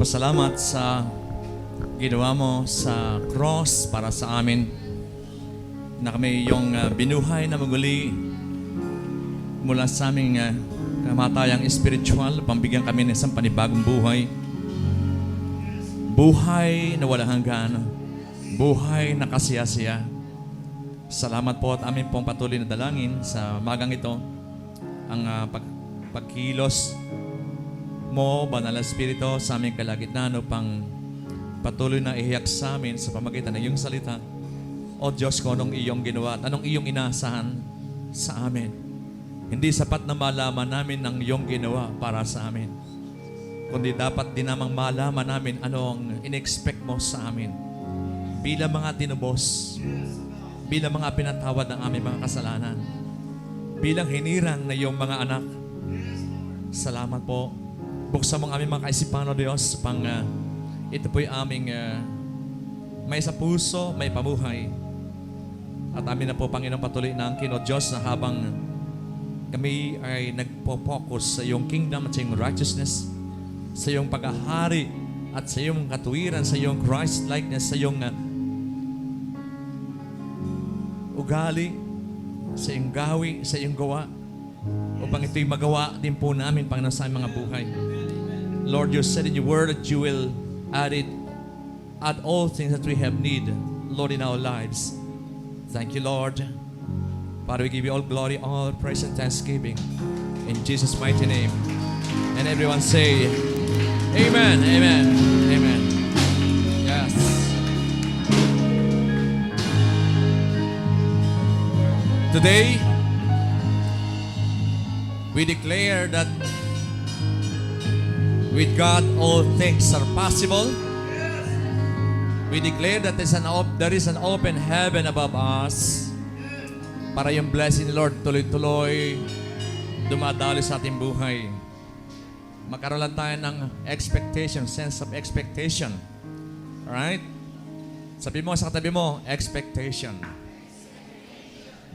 nagpapasalamat sa ginawa mo sa cross para sa amin na kami yung binuhay na muli mula sa aming kamatayang spiritual, pambigyan kami ng isang panibagong buhay. Buhay na walang hanggan. Buhay na kasiyasiya. Salamat po at amin pong patuloy na dalangin sa magang ito ang pagkilos mo, Banal na Espiritu, sa aming kalagitnaan upang patuloy na ihiyak sa amin sa pamagitan ng iyong salita. O Diyos ko, anong iyong ginawa at anong iyong inaasahan sa amin. Hindi sapat na malaman namin ang iyong ginawa para sa amin, kundi dapat din namang malaman namin anong in-expect mo sa amin bilang mga tinubos, bilang mga pinatawad ng aming mga kasalanan, bilang hinirang na iyong mga anak. Salamat po. Buksan mo ang aming mga kaisipan, O Diyos, pang ito po'y aming may sa puso, may pamuhay. At amin na po, Panginoon, patuloy na ang O Diyos na habang kami ay nagpo-focus sa iyong kingdom at sa iyong righteousness, sa iyong paghahari at sa iyong katuwiran, sa iyong Christ-likeness, sa iyong ugali, sa iyong gawi, sa iyong gawa, upang ito'y magawa din po namin, Panginoon, sa aming mga buhay. Lord, you said in your word that you will add all things that we have need, Lord, in our lives. Thank you, Lord. Father, we give you all glory, all praise and thanksgiving in Jesus' mighty name. And everyone say, Amen, Amen, Amen. Yes. Today, we declare that with God, all things are possible. We declare that there is an open heaven above us para yung blessing ni Lord tuloy-tuloy dumadalo sa ating buhay. Magkaroon lang tayo ng expectation, sense of expectation. Alright? Sabi mo sa katabi mo, expectation.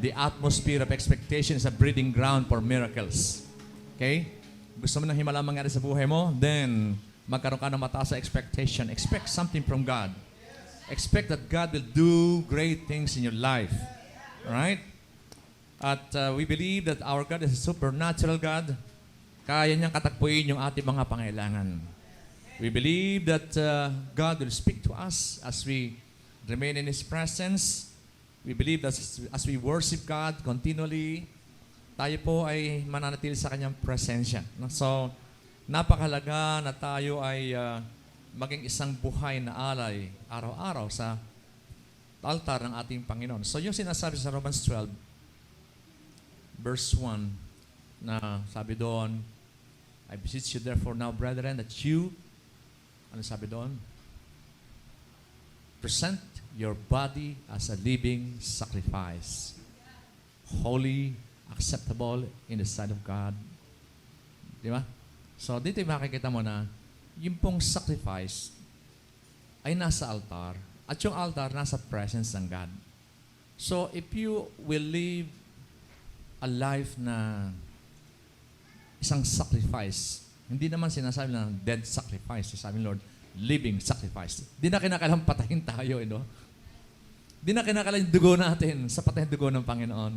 The atmosphere of expectation is a breeding ground for miracles. Okay? Gusto mo nang himala mangyari sa buhay mo? Then, magkaroon ka ng mataas sa expectation. Expect something from God. Expect that God will do great things in your life. Alright? At we believe that our God is a supernatural God. Kaya niyang katakpuin yung ating mga pangailangan. We believe that God will speak to us as we remain in His presence. We believe that as we worship God continually, tayo po ay mananatili sa Kanyang presensya. So, napakahalaga na tayo ay maging isang buhay na alay araw-araw sa altar ng ating Panginoon. So, yung sinasabi sa Romans 12, verse 1, na sabi doon, I beseech you therefore now, brethren, that you, ano sabi doon? Present your body as a living sacrifice, holy, acceptable in the sight of God. Di ba? So, dito makikita mo na yung pong sacrifice ay nasa altar at yung altar nasa presence ng God. So, if you will live a life na isang sacrifice, hindi naman sinasabi na dead sacrifice. Sabi ng Lord, living sacrifice. Di na kinakailangan patayin tayo, Di na kinakailangan dugo natin sa patay dugo ng Panginoon.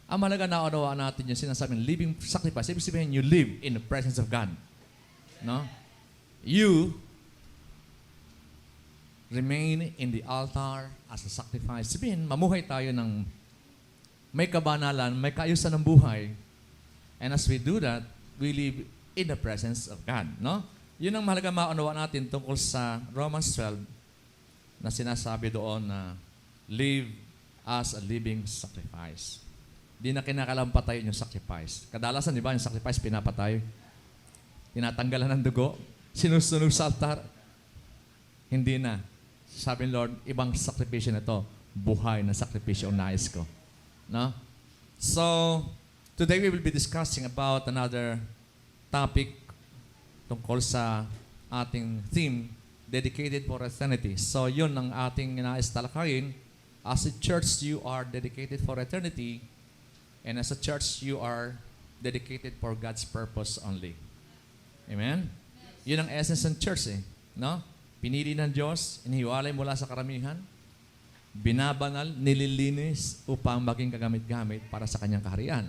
Ang mahalaga na unawa natin yung sinasabing living sacrifice. Ibig sabihin, you live in the presence of God. No? You remain in the altar as a sacrifice. Sabihin, mamuhay tayo ng may kabanalan, may kaayusan ng buhay. And as we do that, we live in the presence of God. No? Yun ang mahalaga maunawa natin tungkol sa Romans 12 na sinasabi doon na live as a living sacrifice. Di na kinakailangan patayin yung sacrifice. Kadalasan, di ba, yung sacrifice pinapatay. Tinatanggalan ng dugo. Sinusunog sa altar. Hindi na. Sabi ng Lord, ibang sakripisyo na ito. Buhay na sakripisyo ang nais ko. No? So, today we will be discussing about another topic tungkol sa ating theme, dedicated for eternity. So, yun ang ating nais talakayin. As a church, you are dedicated for eternity. And as a church, you are dedicated for God's purpose only. Amen? Yun ang essence ng church eh. No? Pinili ng Diyos, inihiwalay mula sa karamihan, binabanal, nililinis upang maging kagamit-gamit para sa kanyang kaharian.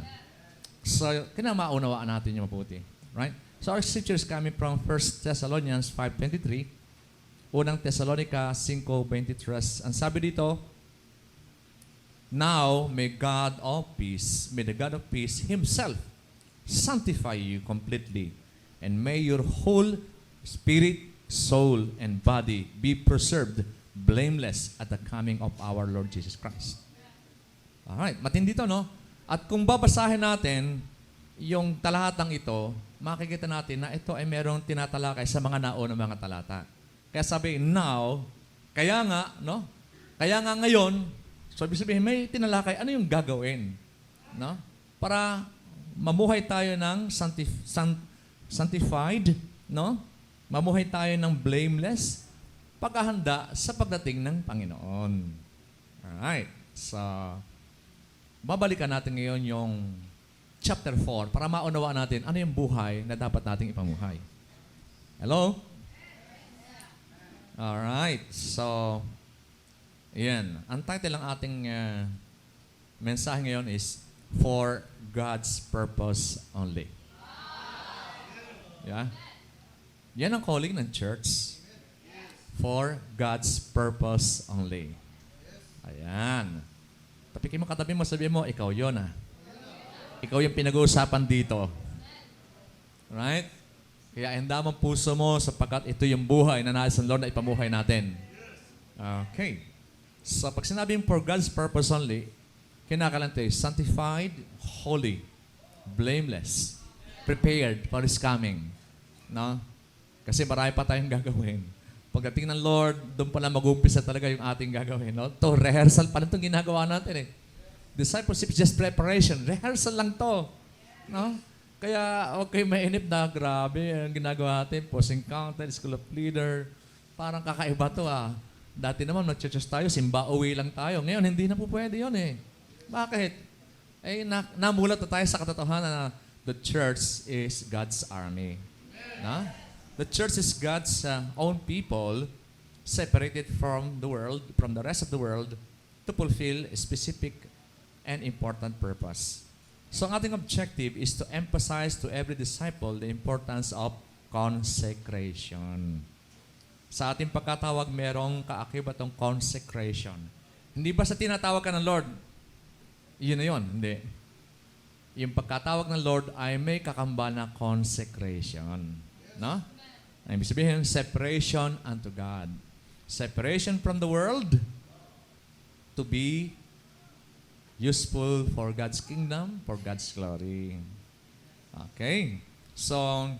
So, kailangan maunawaan natin yung mabuti. Right? So, our scripture is coming from 1 Thessalonians 5:23, Unang Thessalonica 5:23. Ang sabi dito, now, may the God of peace Himself sanctify you completely, and may your whole spirit, soul, and body be preserved blameless at the coming of our Lord Jesus Christ. Alright, matindi to, no? At kung babasahin natin yung talatang ito, makikita natin na ito ay merong tinatalakay sa mga naunang mga talata. Kaya sabi, now, kaya nga, no? Kaya nga ngayon, so ibig sabihin, may tinalakay, ano yung gagawin? No? Para mamuhay tayo ng sanctified, no? Mamuhay tayo ng blameless, pagkahanda sa pagdating ng Panginoon. Alright. So, babalikan natin ngayon yung chapter 4 para maunawaan natin ano yung buhay na dapat nating ipamuhay. Hello? Alright. So, yan. Ang title ng ating mensahe ngayon is For God's Purpose Only. Yeah? Yan ang calling ng church. For God's purpose only. Ayan. Tapikin mo katabi mo, sabihin mo, ikaw yun ah. Ikaw yung pinag-uusapan dito. Right? Kaya handa mong puso mo sapagkat ito yung buhay na nais ng Lord na ipamuhay natin. Okay. So pag sinabing for God's purpose only, kinakalanto is sanctified, holy, blameless, prepared for His coming. No? Kasi marami pa tayong gagawin. Pagdating ng Lord, doon pala mag-umpisa talaga yung ating gagawin. No? To rehearsal pa lang itong ginagawa natin eh. Discipleship is just preparation. Rehearsal lang to. No? Kaya huwag kayo mainip na grabe ang ginagawa natin. Post-encounter, school of leader. Parang kakaiba to ah. Dati naman nag-church tayo, simba-uwi lang tayo. Ngayon, hindi na po pwede yun eh. Bakit? Eh, namulat na tayo sa katotohanan na the church is God's army. Na? The church is God's own people separated from the world, from the rest of the world, to fulfill a specific and important purpose. So ang ating objective is to emphasize to every disciple the importance of consecration. Sa ating pagkatawag, merong kaakibat ng consecration. Hindi ba sa tinatawag ka ng Lord, yun na yun? Hindi. Yung pagkatawag ng Lord ay may kakamba na consecration. No? Ibig sabihin, separation unto God. Separation from the world to be useful for God's kingdom, for God's glory. Okay. So,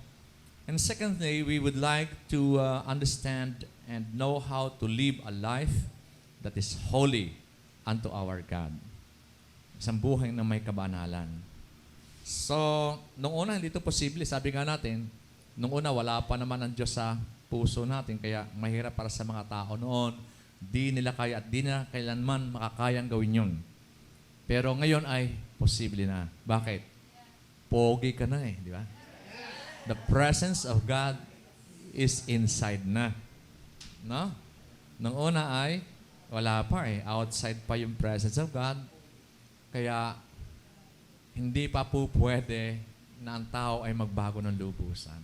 and secondly, we would like to understand and know how to live a life that is holy unto our God. Isang buhay na may kabanalan. So, nung una, hindi ito posible. Sabi nga natin, nung una, wala pa naman ang Diyos sa puso natin, kaya mahirap para sa mga tao noon. Di nila kaya at di nila kailanman makakayang gawin yun. Pero ngayon ay posible na. Bakit? Pogi ka na eh, di ba? The presence of God is inside na. No? Nung una ay wala pa eh. Outside pa yung presence of God. Kaya hindi pa po pwede na ang tao ay magbago ng lubusan.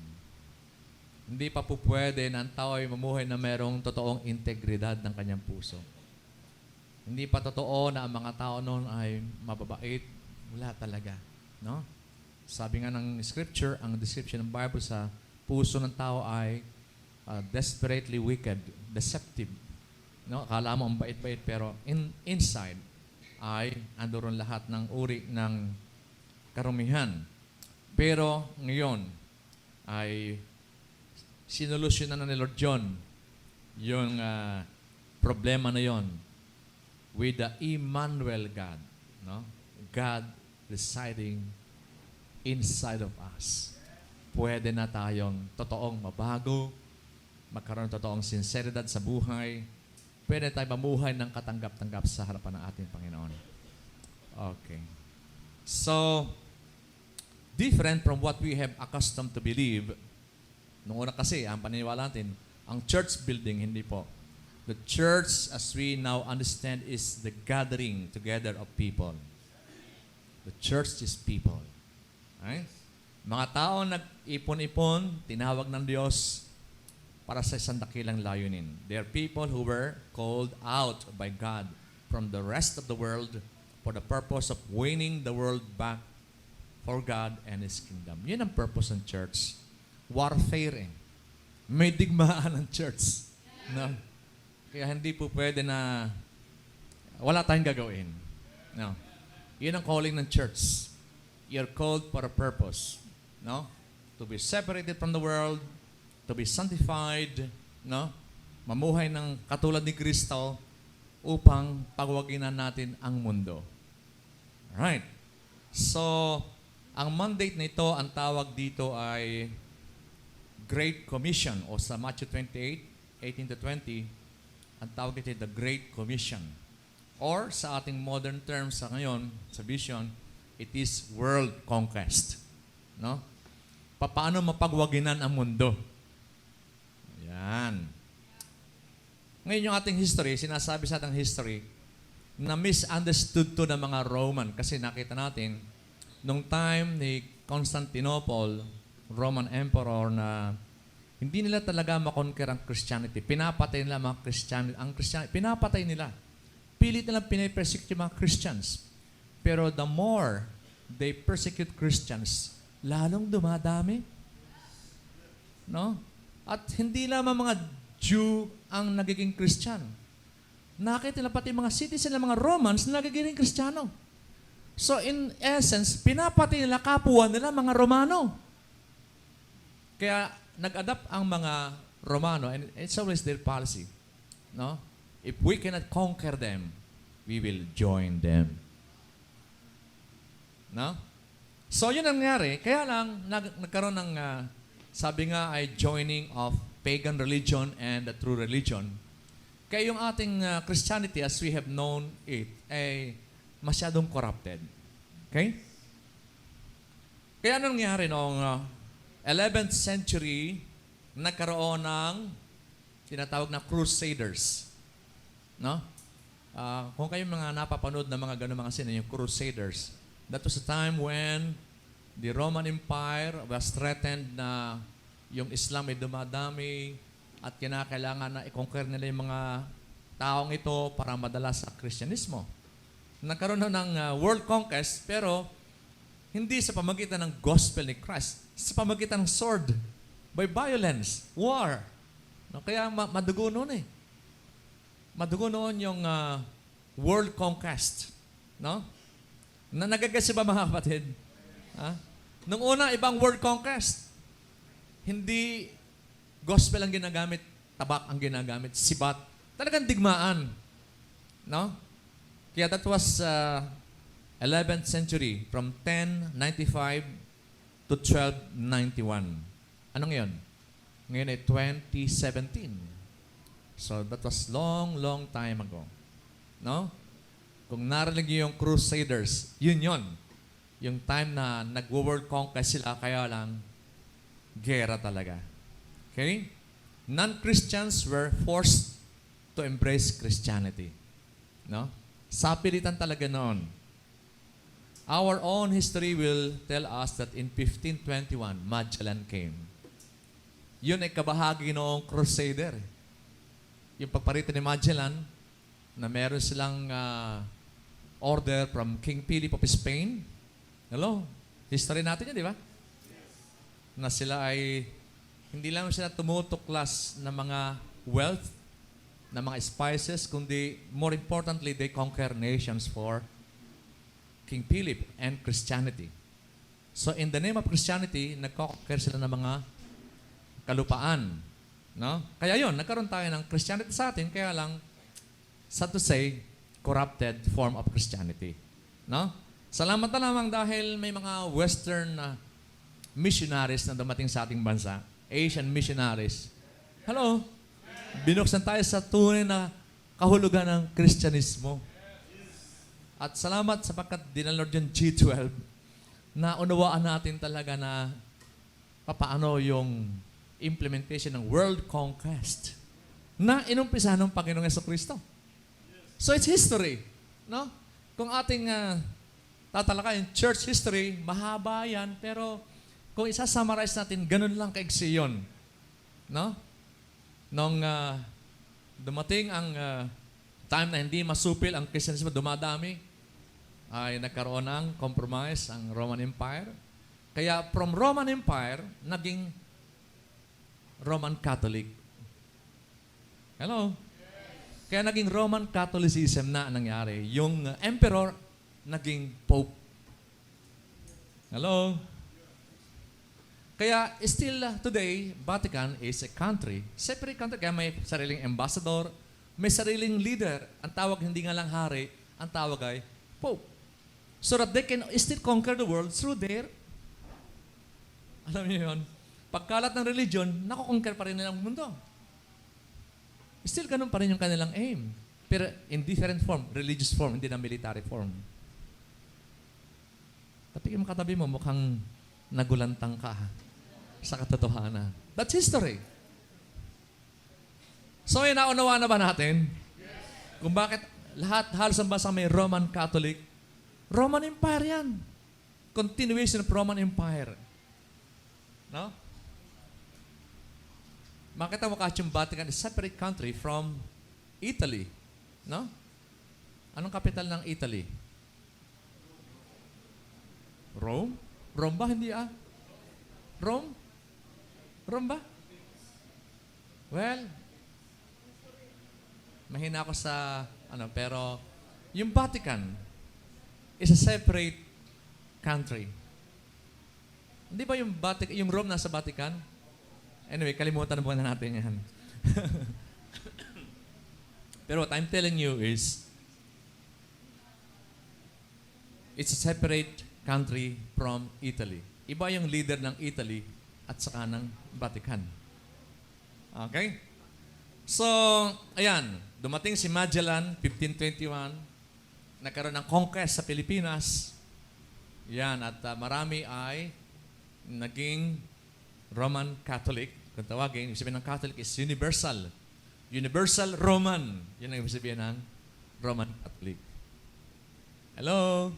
Hindi pa po pwede na ang tao ay mamuhay na merong totoong integridad ng kanyang puso. Hindi pa totoo na ang mga tao noon ay mababait. Wala talaga. No? Sabi nga ng scripture, ang description ng Bible sa puso ng tao ay desperately wicked, deceptive. No? Akala mo ang bait-bait pero inside ay andoon lahat ng uri ng karumihan. Pero ngayon ay sinolusyonan na ni Lord John yung problema na yon with the Emmanuel God. No? God residing inside of us. Pwede na tayong totoong mabago, magkaroon ng totoong sinseridad sa buhay. Pwede tayo mamuhay ng katanggap-tanggap sa harapan ng ating Panginoon. Okay. So, different from what we have accustomed to believe, Noong una kasi, ang paniniwala natin, ang church building, hindi po. The church, as we now understand, is the gathering together of people. The church is people. Right? Mga tao nag-ipon-ipon, tinawag ng Diyos para sa isang dakilang layunin. They are people who were called out by God from the rest of the world for the purpose of winning the world back for God and His kingdom. Yun ang purpose ng church. Warfare. May digmaan ng church. No? Kaya hindi po pwede na wala tayong gagawin. No? Yun ang calling ng church. You're called for a purpose. No? To be separated from the world, to be sanctified, no? Mamuhay ng katulad ni Kristo upang pagwaginan natin ang mundo. Alright. So, ang mandate nito, ang tawag dito ay Great Commission o sa Matthew 28:18 to 20, ang tawag dito ay the Great Commission. Or sa ating modern terms sa ngayon, sa vision, it is world conquest. No? Paano mapagwaginan ang mundo? Yan. Ngayon yung ating history, sinasabi sa ating history, na misunderstood to ng mga Roman. Kasi nakita natin, nung time ni Constantinople, Roman Emperor, na hindi nila talaga makonquer ang Christianity. Pinapatay nila mga Christianity. Ang Christianity, pinapatay nila. Pilit nilang pinapersecute yung mga Christians. Pero the more they persecute Christians, lalong dumadami. No? At hindi lamang mga Jew ang nagiging Christian. Nakita nila pati mga citizen ng mga Romans na nagiging Kristiyano. So in essence, pinapatay nila kapwa nila mga Romano. Kaya nag-adapt ang mga Romano, and it's always their policy. No? If we cannot conquer them, we will join them. No? So yun ang nangyari. Kaya lang, nagkaroon ng, sabi nga ay joining of pagan religion and the true religion. Kaya yung ating Christianity as we have known it ay masyadong corrupted. Okay? Kaya ano nangyari noong 11th century, nagkaroon ng tinatawag na Crusaders. No? Kung kayo mga napapanood na mga gano'ng mga sina, yung Crusaders, that was a time when the Roman Empire was threatened na yung Islam ay dumadami at kinakailangan na i-conquer nila yung mga taong ito para madala sa Kristyanismo. Nagkaroon na ng world conquest, pero hindi sa pamagitan ng gospel ni Christ, sa pamagitan ng sword, by violence, war. No, kaya madugo noon eh. Madugo noon yung world conquest. No? Nagagasi ba mga kapatid? Ha? Nung una, ibang world conquest. Hindi gospel ang ginagamit, tabak ang ginagamit, sibat. Talagang digmaan. No? Kaya that was 11th century, from 1095 to 1291. Ano ngayon? Ngayon ay 2017. So that was long, long time ago. No? Kung narinig niyo yung Crusaders, yun. Yung time na nag-world conquest sila, kaya lang, gera talaga. Okay? Non-Christians were forced to embrace Christianity. No? Sapilitan talaga noon. Our own history will tell us that in 1521, Magellan came. Yun ay kabahagi noong Crusader. Yung pagparito ni Magellan, na meron silang order from King Philip of Spain. Hello? History natin yun, di ba? Na sila ay, hindi lang sila tumutuklas ng mga wealth, ng mga spices, kundi more importantly, they conquer nations for King Philip and Christianity. So in the name of Christianity, nagko-conquer sila ng mga kalupaan. No? Kaya yun, nagkaroon tayo ng Christianity sa atin, kaya lang, sad to say, corrupted form of Christianity. No? Salamat na lamang dahil may mga Western missionaries na dumating sa ating bansa, Asian missionaries. Hello? Binuksan tayo sa tunay na kahulugan ng Kristyanismo. At salamat sapagkat dinalord yung G12 na unawaan natin talaga na papaano yung implementation ng world conquest na inumpisa ng Panginoong Jesucristo. So it's history. No? Kung ating tatalakayin, church history, mahaba yan, pero kung isa-summarize natin, ganun lang kaigsi yun. No? Nung dumating ang time na hindi masupil ang Kristyanismo, dumadami, ay nagkaroon ng compromise ang Roman Empire. Kaya from Roman Empire, naging Roman Catholic. Hello? Kaya naging Roman Catholicism na nangyari. Yung emperor, naging pope. Hello? Kaya still today, Vatican is a country. Separate country. Kaya may sariling ambassador, may sariling leader. Ang tawag hindi nga lang hari, ang tawag ay pope. So that they can still conquer the world through their, alam niyo yun, pagkalat ng religion, nakukonquer pa rin nila ang mundo. Still ganun pa rin yung kanilang aim. Pero in different form, religious form, hindi na military form. Tapi yung katabi mo, mukhang nagulantang ka sa katotohanan. That's history. So, naunawa na ba natin? Kung bakit lahat, halos ang bansa may Roman Catholic, Roman Empire yan. Continuation of Roman Empire. No? Makita mo kahit yung Vatican is separate country from Italy. No? Anong kapital ng Italy? Rome? Rome ba? Hindi Rome? Rome ba? Well, mahina ako sa, pero yung Vatican is a separate country. Hindi ba yung Rome nasa Vatican? Anyway, kalimutan na muna natin yan. Pero what I'm telling you is, it's a separate country from Italy. Iba yung leader ng Italy at saka ng Vatican. Okay? So, ayan, dumating si Magellan, 1521, nagkaroon ng conquest sa Pilipinas. Yan, at marami ay naging Roman Catholic. Kung tawagin, ibig sabihin ng Catholic is universal. Universal Roman. Yan ang ibig sabihin ng Roman Catholic. Hello?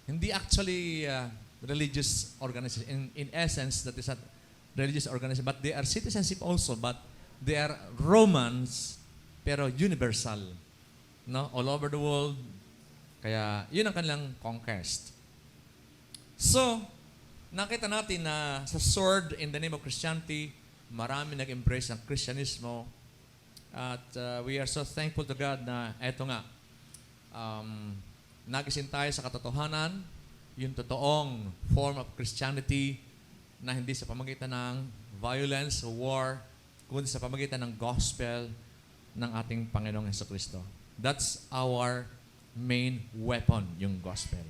Hindi actually religious organization. In essence, that is a religious organization. But they are citizenship also. But they are Romans, pero universal. No? All over the world. Kaya, yun ang kanilang conquest. So, nakita natin na sa sword in the name of Christianity, marami nag-embrace ng Kristyanismo. At we are so thankful to God na eto nga, nagising tayo sa katotohanan, yung totoong form of Christianity na hindi sa pamagitan ng violence o war, kundi sa pamagitan ng gospel ng ating Panginoong Jesucristo. That's our main weapon, yung gospel.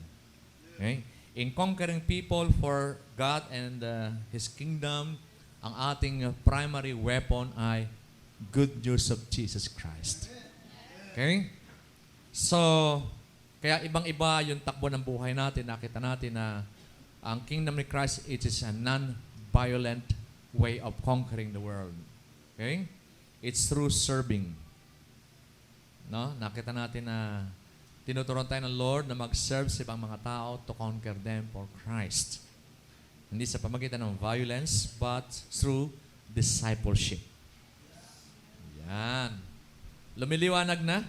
Okay? In conquering people for God and His kingdom, ang ating primary weapon ay good news of Jesus Christ. Okay? So, kaya ibang-iba yung takbo ng buhay natin. Nakita natin na ang kingdom ni Christ, it is a non-violent way of conquering the world. Okay? It's through serving. No? Nakita natin na tinuturuan tayo ng Lord na mag-serve sa ibang mga tao to conquer them for Christ. Hindi sa pamagitan ng violence, but through discipleship. Yan. Lumiliwanag na?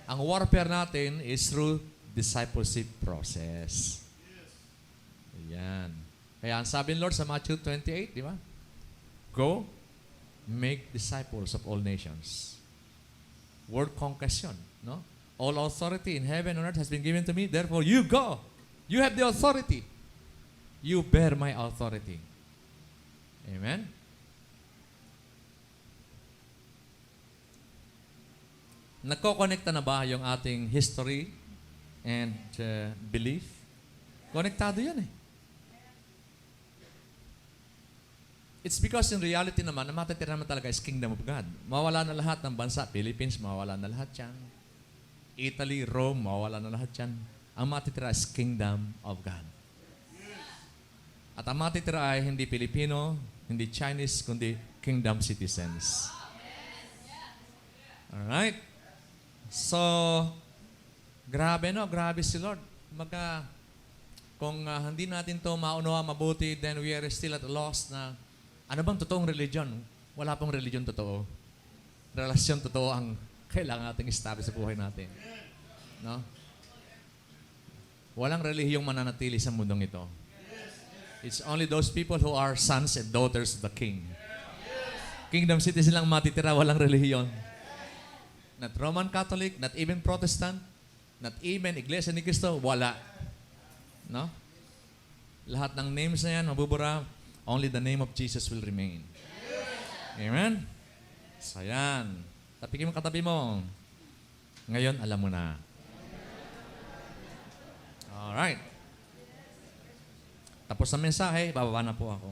Ang warfare natin is through discipleship process. Yan. Kaya ang sabi ng Lord sa Matthew 28, di ba? Go, make disciples of all nations. Word conquest yun, no? All authority in heaven and earth has been given to me. Therefore, you go. You have the authority. You bear my authority. Amen? Nagko-connecta na ba yung ating history and belief? Konektado yan eh. It's because in reality naman, ang matitira naman talaga is kingdom of God. Mawala na lahat ng bansa. Philippines, mawala na lahat yan. Italy, Rome, mawala na lahat yan. Ang matitira is kingdom of God. At ang matitira ay hindi Pilipino, Hindi Chinese, kundi kingdom citizens. Alright? So, grabe no? Grabe si Lord. Kung hindi natin to maunawa mabuti, then we are still at a loss na ano bang totoong religion? Wala pong religion totoo. Relasyon totoo ang kailangan nating establish sa buhay natin. No? Walang relihiyong mananatili sa mundong ito. It's only those people who are sons and daughters of the King. Kingdom citizen lang matitira, walang relihiyon. Not Roman Catholic, not even Protestant, not even Iglesia ni Cristo, wala. No? Lahat ng names na yan, mabubura, only the name of Jesus will remain. Amen? So yan. Tapikin mo katabi mo. Ngayon, alam mo na. Alright. Tapos na mensahe, bababa na po ako.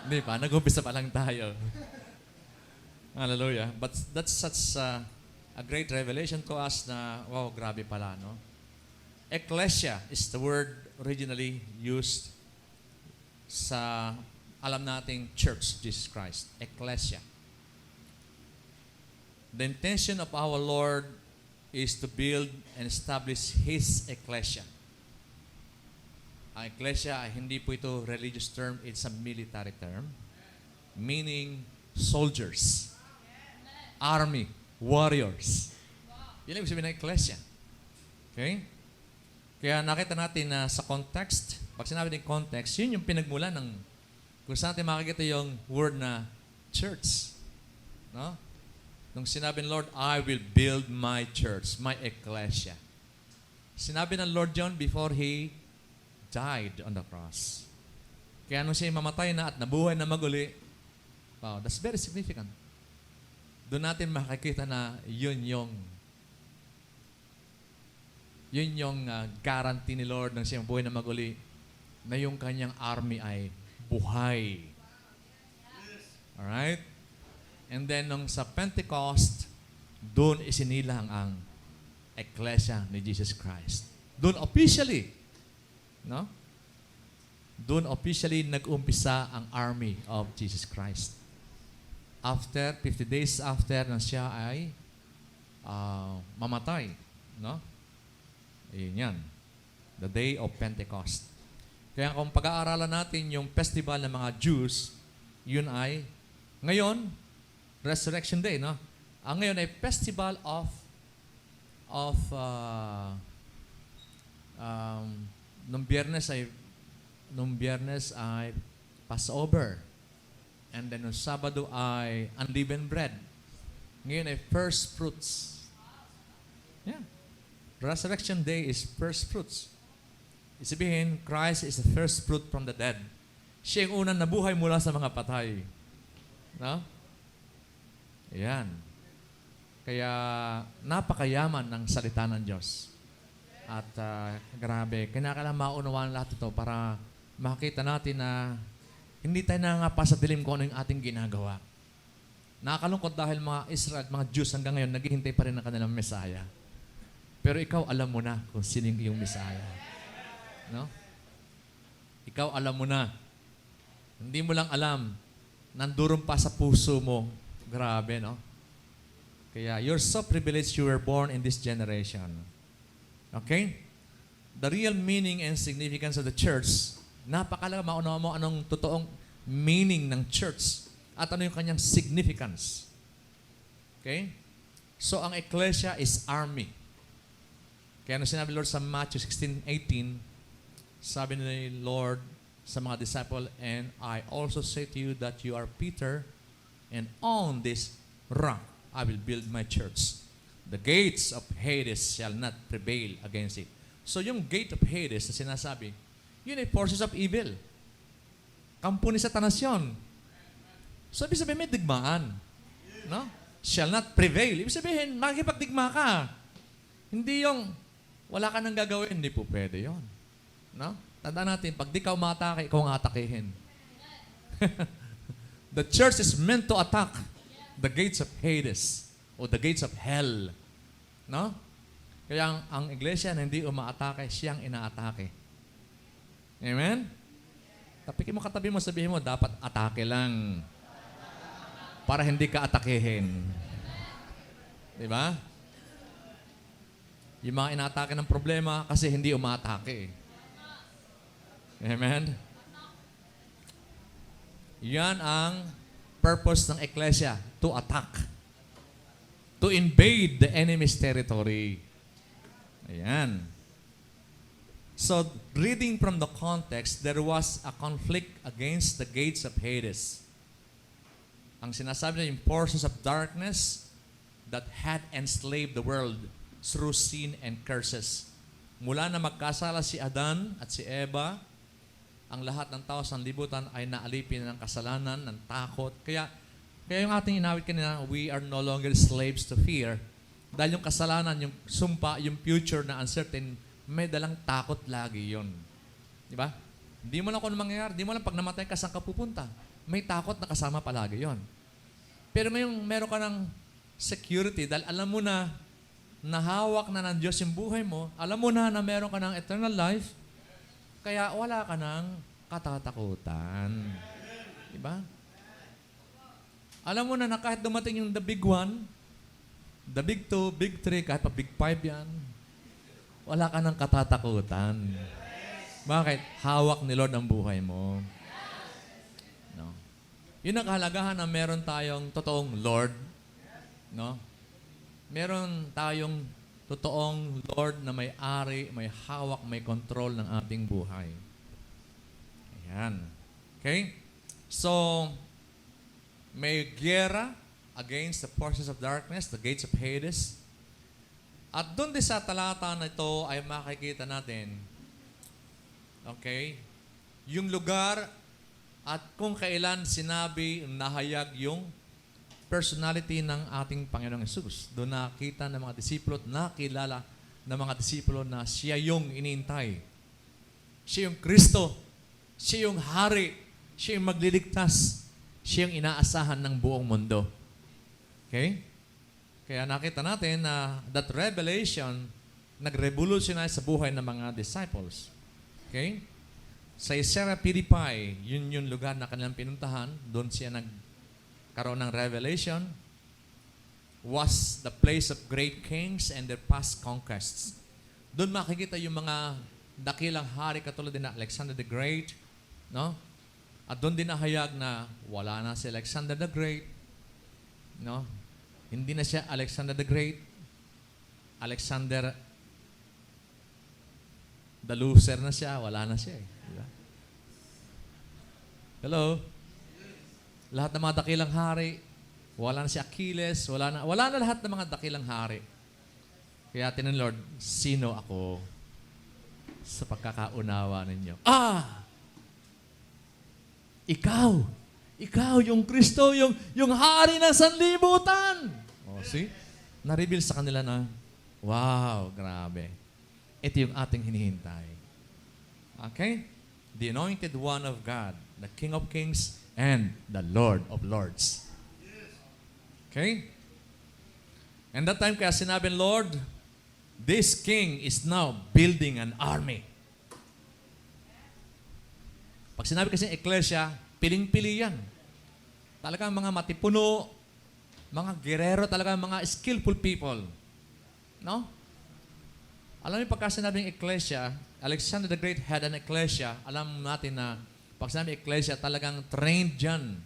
Hindi pa, nag-umpisa pa lang tayo. Hallelujah. But that's such a great revelation to us na, wow, grabe pala, no? Ecclesia is the word originally used sa, alam nating church, Jesus Christ. Ecclesia. The intention of our Lord is to build and establish His ecclesia. Ang ecclesia, hindi po ito religious term, it's a military term. Meaning, soldiers. Army. Warriors. Yan ang sabihin ng ecclesia. Okay? Kaya nakita natin na sa context, pag sinabi ng context, yun yung pinagmula ng, kung saan natin makikita yung word na church. No? Nung sinabi ng Lord, I will build my church, my ecclesia. Sinabi ng Lord John before He died on the cross. Kaya nung siya mamatay na at nabuhay na maguli, wow, that's very significant. Doon natin makikita na yun yung guarantee ni Lord nang siya buhay na maguli na yung kanyang army ay buhay. Alright? And then nung sa Pentecost, doon isinilang ang ecclesia ni Jesus Christ. Doon officially, no? Doon officially nag-umpisa ang army of Jesus Christ. After, 50 days after na siya ay mamatay, no? Ayun yan. The day of Pentecost. Kaya kung pag-aaralan natin yung festival ng mga Jews, yun ay, ngayon, Resurrection Day, no? Ang ngayon ay festival of nung Biyernes ay Passover. And then nung Sabado ay unleavened bread. Ngayon ay first fruits. Yeah. Resurrection Day is first fruits. Isabihin, Christ is the first fruit from the dead. Siya yung unang nabuhay mula sa mga patay. No? Ayan. Kaya napakayaman ng salita ng Diyos. At grabe, kailangan maunawaan lahat ito para makita natin na hindi tayo nangangapa sa dilim kung ano yung ating ginagawa. Nakakalungkot dahil mga Israel at mga Jews hanggang ngayon naghihintay pa rin ng kanilang Messiah. Pero ikaw alam mo na kung sino yung iyong Messiah. No? Ikaw alam mo na. Hindi mo lang alam. Nanduron pa sa puso mo. Grabe, no? Kaya you're so privileged you were born in this generation. Okay? The real meaning and significance of the church, napakalaga maunawa mo anong totoong meaning ng church at ano yung kanyang significance. Okay? So, ang ecclesia is army. Kaya nung sinabi Lord sa Matthew 16:18, sabi ni Lord sa mga disciple, and I also say to you that you are Peter, and on this rock I will build my church. The gates of Hades shall not prevail against it. So yung gate of Hades na sinasabi, yun ay forces of evil. Kampo ni Satanas yun. So ibig sabihin may digmaan. No? Shall not prevail. Ibig sabihin, makikipagdigma ka. Hindi yung wala ka nang gagawin, hindi po pwede yun. No? Tandaan natin, pag di ka umatake, ikaw ang atakihin. The church is meant to attack the gates of Hades o the gates of hell. No? Kaya ang iglesia na hindi umaatake, siyang inaatake. Amen? Tapikin mo katabi mo, sabihin mo, dapat atake lang. Para hindi ka atakehin. Di ba? Yung mga inaatake ng problema kasi hindi umaatake. Amen? Yan ang purpose ng Ecclesia, to attack. To invade the enemy's territory. Ayan. So, reading from the context, there was a conflict against the gates of Hades. Ang sinasabi niya, yung forces of darkness that had enslaved the world through sin and curses. Mula na magkasala si Adan at si Eva, ang lahat ng tao sa libutan ay naalipin ng kasalanan, ng takot. Kaya yung ating inawit kanina, we are no longer slaves to fear. Dahil yung kasalanan, yung sumpa, yung future na uncertain, may dalang takot lagi yon. Di ba? Hindi mo lang kung ano mangyayari. Hindi mo lang pag namatay ka, saan ka pupunta. May takot na kasama palagi yon. Pero ngayong meron ka ng security, dahil alam mo na nahawak na ng Diyos yung buhay mo, alam mo na meron ka ng eternal life, kaya wala ka ng katatakutan. Di ba? Alam mo na kahit dumating yung the big one, the big two, big three, kahit pa big five yan, wala ka ng katatakutan. Bakit? Hawak ni Lord ang buhay mo. No? Yun ang kahalagahan na meron tayong totoong Lord. No? Meron tayong totoong Lord na may ari, may hawak, may control ng ating buhay. Ayan. Okay? So, may giyera against the forces of darkness, the gates of Hades. At doon din sa talata na ito ay makikita natin, okay, yung lugar at kung kailan sinabi, nahayag yung personality ng ating Panginoong Hesus. Doon nakita ng mga disipulo at nakilala ng mga disipulo na siya yung iniintay. Siya yung Kristo. Siya yung hari. Siya yung magliligtas. Siya yung inaasahan ng buong mundo. Okay? Kaya nakita natin na that revelation nag-revolutionize sa buhay ng mga disciples. Okay? Sa Caesarea Philippi, yun yung lugar na kanilang pinuntahan. Doon siya nagkaroon ng revelation. Was the place of great kings and their past conquests. Doon makikita yung mga dakilang hari katulad din na Alexander the Great. No? At doon din nahayag na wala na si Alexander the Great. No? Hindi na siya Alexander the Great. Alexander the loser na siya. Wala na siya. Diba? Hello? Lahat ng mga dakilang hari, wala na si Achilles, wala na lahat ng mga dakilang hari. Kaya tinanong Lord, sino ako sa pagkakaunawa ninyo? Ikaw yung Kristo, yung hari ng sanlibutan. See? Na-reveal sa kanila na, wow, grabe. Ito yung ating hinihintay. Okay? The anointed one of God, the King of Kings, and the Lord of Lords. Okay? And that time kaya sinabi, Lord, this King is now building an army. Pag sinabi kasi Ecclesia, piling-pili yan. Talagang mga matipuno, mga gerero, talaga mga skillful people. No? Alam niyo, pagka sinabing Ecclesia, Alexander the Great had an Ecclesia, alam natin na pag sinabing Ecclesia, talagang trained yan.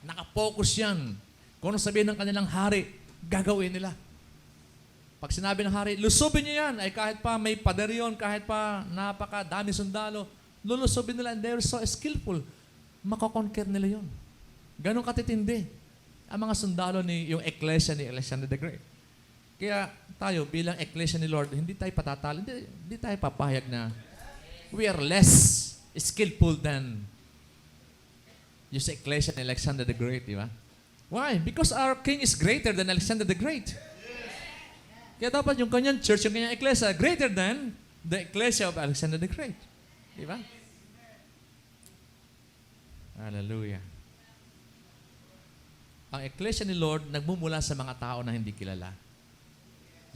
Nakapokus yan. Kung ano sabihin ng kanilang hari, gagawin nila. Pag sinabi ng hari, lusubin niyo yan, ay kahit pa may pader yun, kahit pa napakadami sundalo, lulusubin nila, and they're so skillful. Makakonquer nila yun. Ganon katitindi ang mga sundalo yung Ecclesia ni Alexander the Great. Kaya tayo bilang Ecclesia ni Lord, hindi tayo patatalo, hindi tayo papahayag na we are less skillful than yung sa Ecclesia ni Alexander the Great, di ba? Why? Because our King is greater than Alexander the Great. Kaya dapat yung kanyang church, yung kanyang Ecclesia, greater than the Ecclesia of Alexander the Great. Di ba? Hallelujah. Ang Ecclesia ni Lord nagmumula sa mga tao na hindi kilala.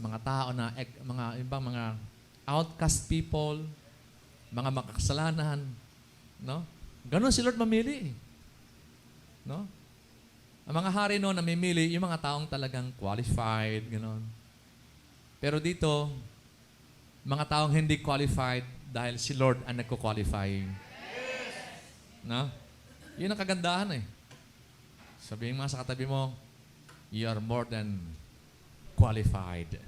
Mga tao na mga outcast people, mga makakasalanan, no? Ganon si Lord mamili. No? Ang mga hari noon namimili, yung mga taong talagang qualified, ganon. Pero dito, mga taong hindi qualified dahil si Lord ang nagko-qualify. No? Yun ang kagandahan eh. Sabihin mo sa katabi mo, you are more than qualified.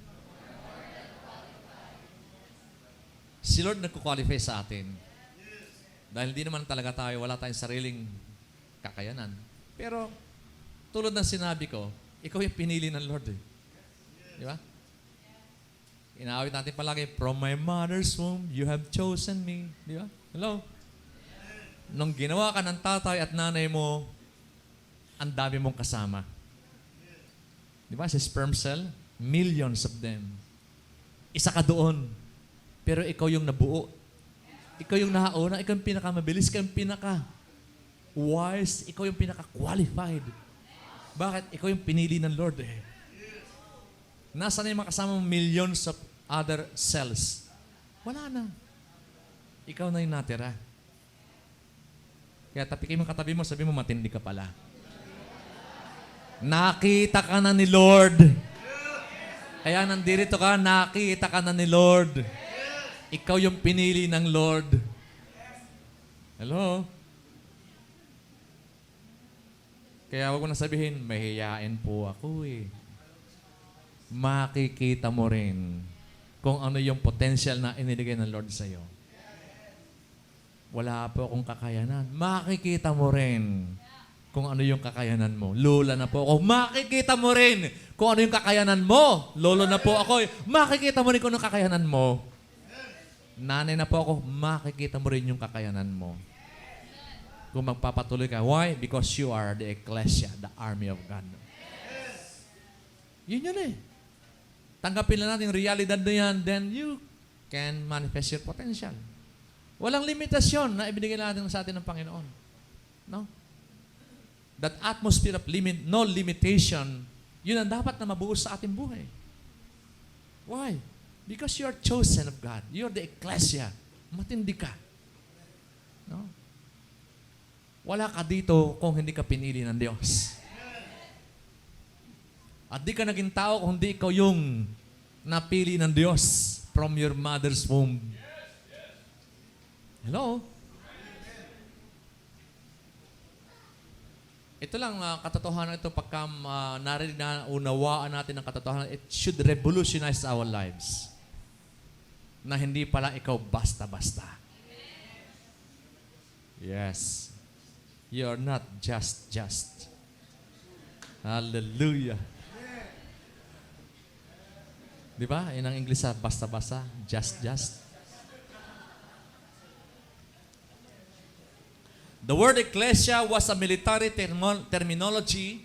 Si Lord nagko-qualify sa atin. Dahil di naman talaga tayo, wala tayong sariling kakayanan. Pero, tulad ng sinabi ko, ikaw yung pinili ng Lord eh. Di ba? Inaawit natin palagi, from my mother's womb, you have chosen me. Di ba? Hello? Nung ginawa ka ng tatay at nanay mo, ang dami mong kasama. Di ba? Sa sperm cell, millions of them. Isa ka doon. Pero ikaw yung nabuo. Ikaw yung nahauna, ikaw yung pinakamabilis, ikaw yung pinaka-wise, ikaw yung pinaka-qualified. Bakit? Ikaw yung pinili ng Lord eh. Nasaan na yung makasama mong millions of other cells? Wala na. Ikaw na yung natira. Kaya tapikin mo katabi mo, sabi mo, matindi ka pala. Nakita ka na ni Lord. Kaya nandito ka, nakita ka na ni Lord. Ikaw yung pinili ng Lord. Hello? Kaya wag mo na sabihin, mahihain po ako eh. Makikita mo rin kung ano yung potential na iniligay ng Lord sa'yo. Wala po akong kakayanan. Makikita mo rin kung ano yung kakayanan mo. Lola na po ako. Makikita mo rin kung ano yung kakayanan mo. Lolo na po ako. Makikita mo rin kung ano yung kakayanan mo. Nanay na po ako. Makikita mo rin yung kakayanan mo. Kung magpapatuloy ka. Why? Because you are the ecclesia, the army of God. Yun eh. Tanggapin lang natin yung realidad na yan, then you can manifest your potential. Walang limitasyon na ibinigay natin sa atin ng Panginoon. No? That atmosphere of no limitation, yun ang dapat na mabuo sa ating buhay. Why? Because you are chosen of God. You are the ecclesia. Matindi ka. No? Wala ka dito kung hindi ka pinili ng Diyos. At di ka naging tao kung hindi ikaw yung napili ng Diyos from your mother's womb. Hello? Ito lang, katotohanan ito, pagka narinig na unawaan natin ang katotohanan, it should revolutionize our lives. Na hindi pala ikaw basta-basta. Yes. You are not just. Hallelujah. Di ba? Yan ang English sa basta-basta. Just. The word ecclesia was a military terminology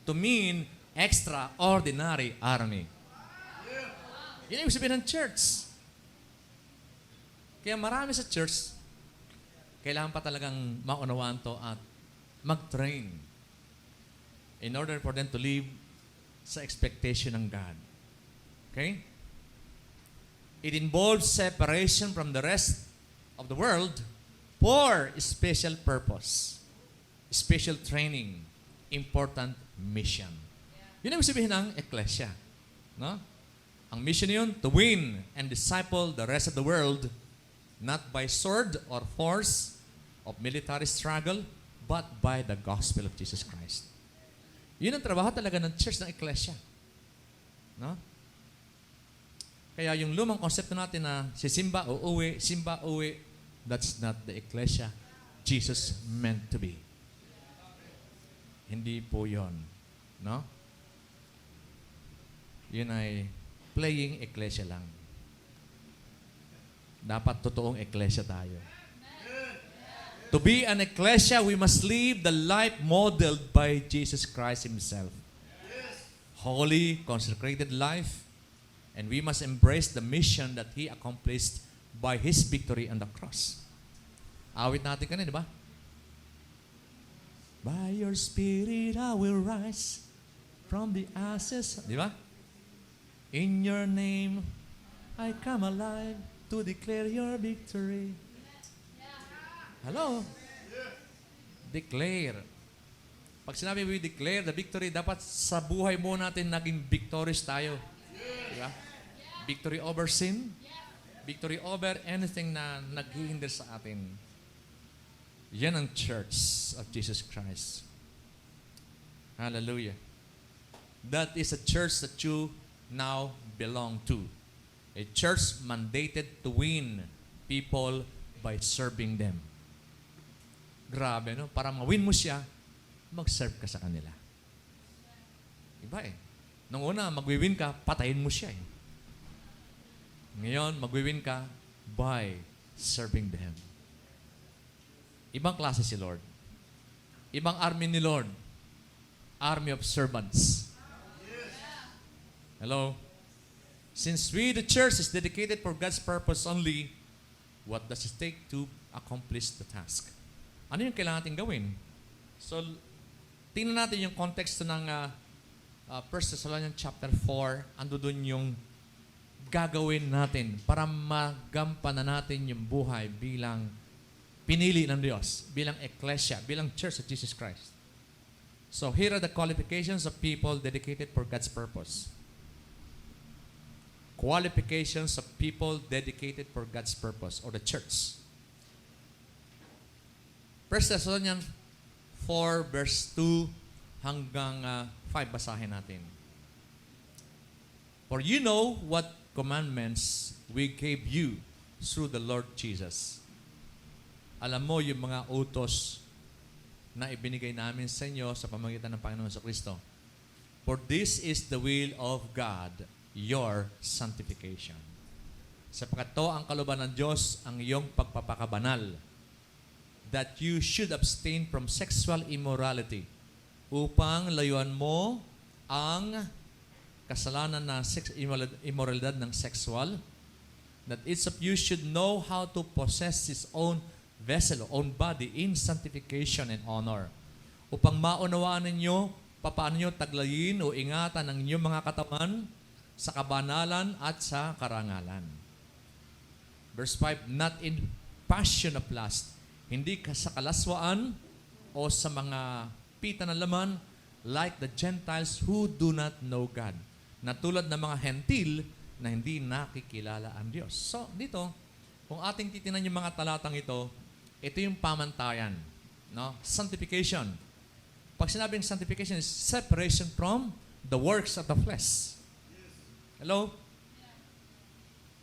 to mean extraordinary army. Yan ang ibig sabihin ng church. Kaya marami sa church, kailangan pa talagang maunawaan to at mag-train in order for them to live sa expectation ng God. Okay? It involves separation from the rest of the world for special purpose, special training, important mission. Yun ang sabihin ng ecclesia. No? Ang mission yun, to win and disciple the rest of the world, not by sword or force of military struggle, but by the gospel of Jesus Christ. Yun ang trabaho talaga ng church, ng ecclesia. No? Kaya yung lumang konsepto natin na si Simba uuwi, that's not the ecclesia Jesus meant to be. Hindi po yun. No? Yun ay playing ecclesia lang. Dapat totoong ecclesia tayo. To be an ecclesia, we must live the life modeled by Jesus Christ Himself. Holy, consecrated life, and we must embrace the mission that He accomplished by His victory on the cross. Awit natin kanina, di ba? By your Spirit I will rise from the ashes. Di ba? In your name I come alive to declare your victory. Hello? Declare. Pag sinabi we declare the victory, dapat sa buhay mo natin naging victorious tayo. Diba? Victory over sin. Victory over anything na naghihinder sa atin. Yan ang Church of Jesus Christ. Hallelujah. That is a church that you now belong to. A church mandated to win people by serving them. Grabe, no? Para ma-win mo siya, mag-serve ka sa kanila. Iba eh. Nung una, mag-win ka, patayin mo siya eh. Ngayon, mag-win ka by serving them. Ibang klase si Lord. Ibang army ni Lord. Army of servants. Hello? Since we, the church, is dedicated for God's purpose only, what does it take to accomplish the task? Ano yung kailangan natin gawin? So, tingnan natin yung context ng 1 Thessalonians chapter 4. Ando dun yung gagawin natin para magampanan natin yung buhay bilang pinili ng Diyos, bilang ecclesia, bilang church of Jesus Christ. So here are the qualifications of people dedicated for God's purpose. Qualifications of people dedicated for God's purpose or the church. 1 Thessalonians 4 verse 2 hanggang 5 basahin natin. For you know what commandments we gave you through the Lord Jesus. Alam mo yung mga utos na ibinigay namin sa inyo sa pamamagitan ng Panginoon sa Kristo. For this is the will of God, your sanctification. Sapagkat to ang kalooban ng Diyos, ang iyong pagpapakabanal, that you should abstain from sexual immorality, upang layuan mo ang kasalanan na immoralidad ng sexual, that each of you should know how to possess his own vessel, own body in sanctification and honor, upang maunawaan ninyo paano nyo taglayin o ingatan ang inyong mga katawan sa kabanalan at sa karangalan. Verse 5, not in passion of lust, hindi ka sa kalaswaan o sa mga pita ng laman, like the Gentiles who do not know God, na tulad ng mga hentil na hindi nakikilala ang Diyos. So, dito, kung ating titinan yung mga talatang ito yung pamantayan. No? Sanctification. Pag sinabing sanctification is separation from the works of the flesh. Hello?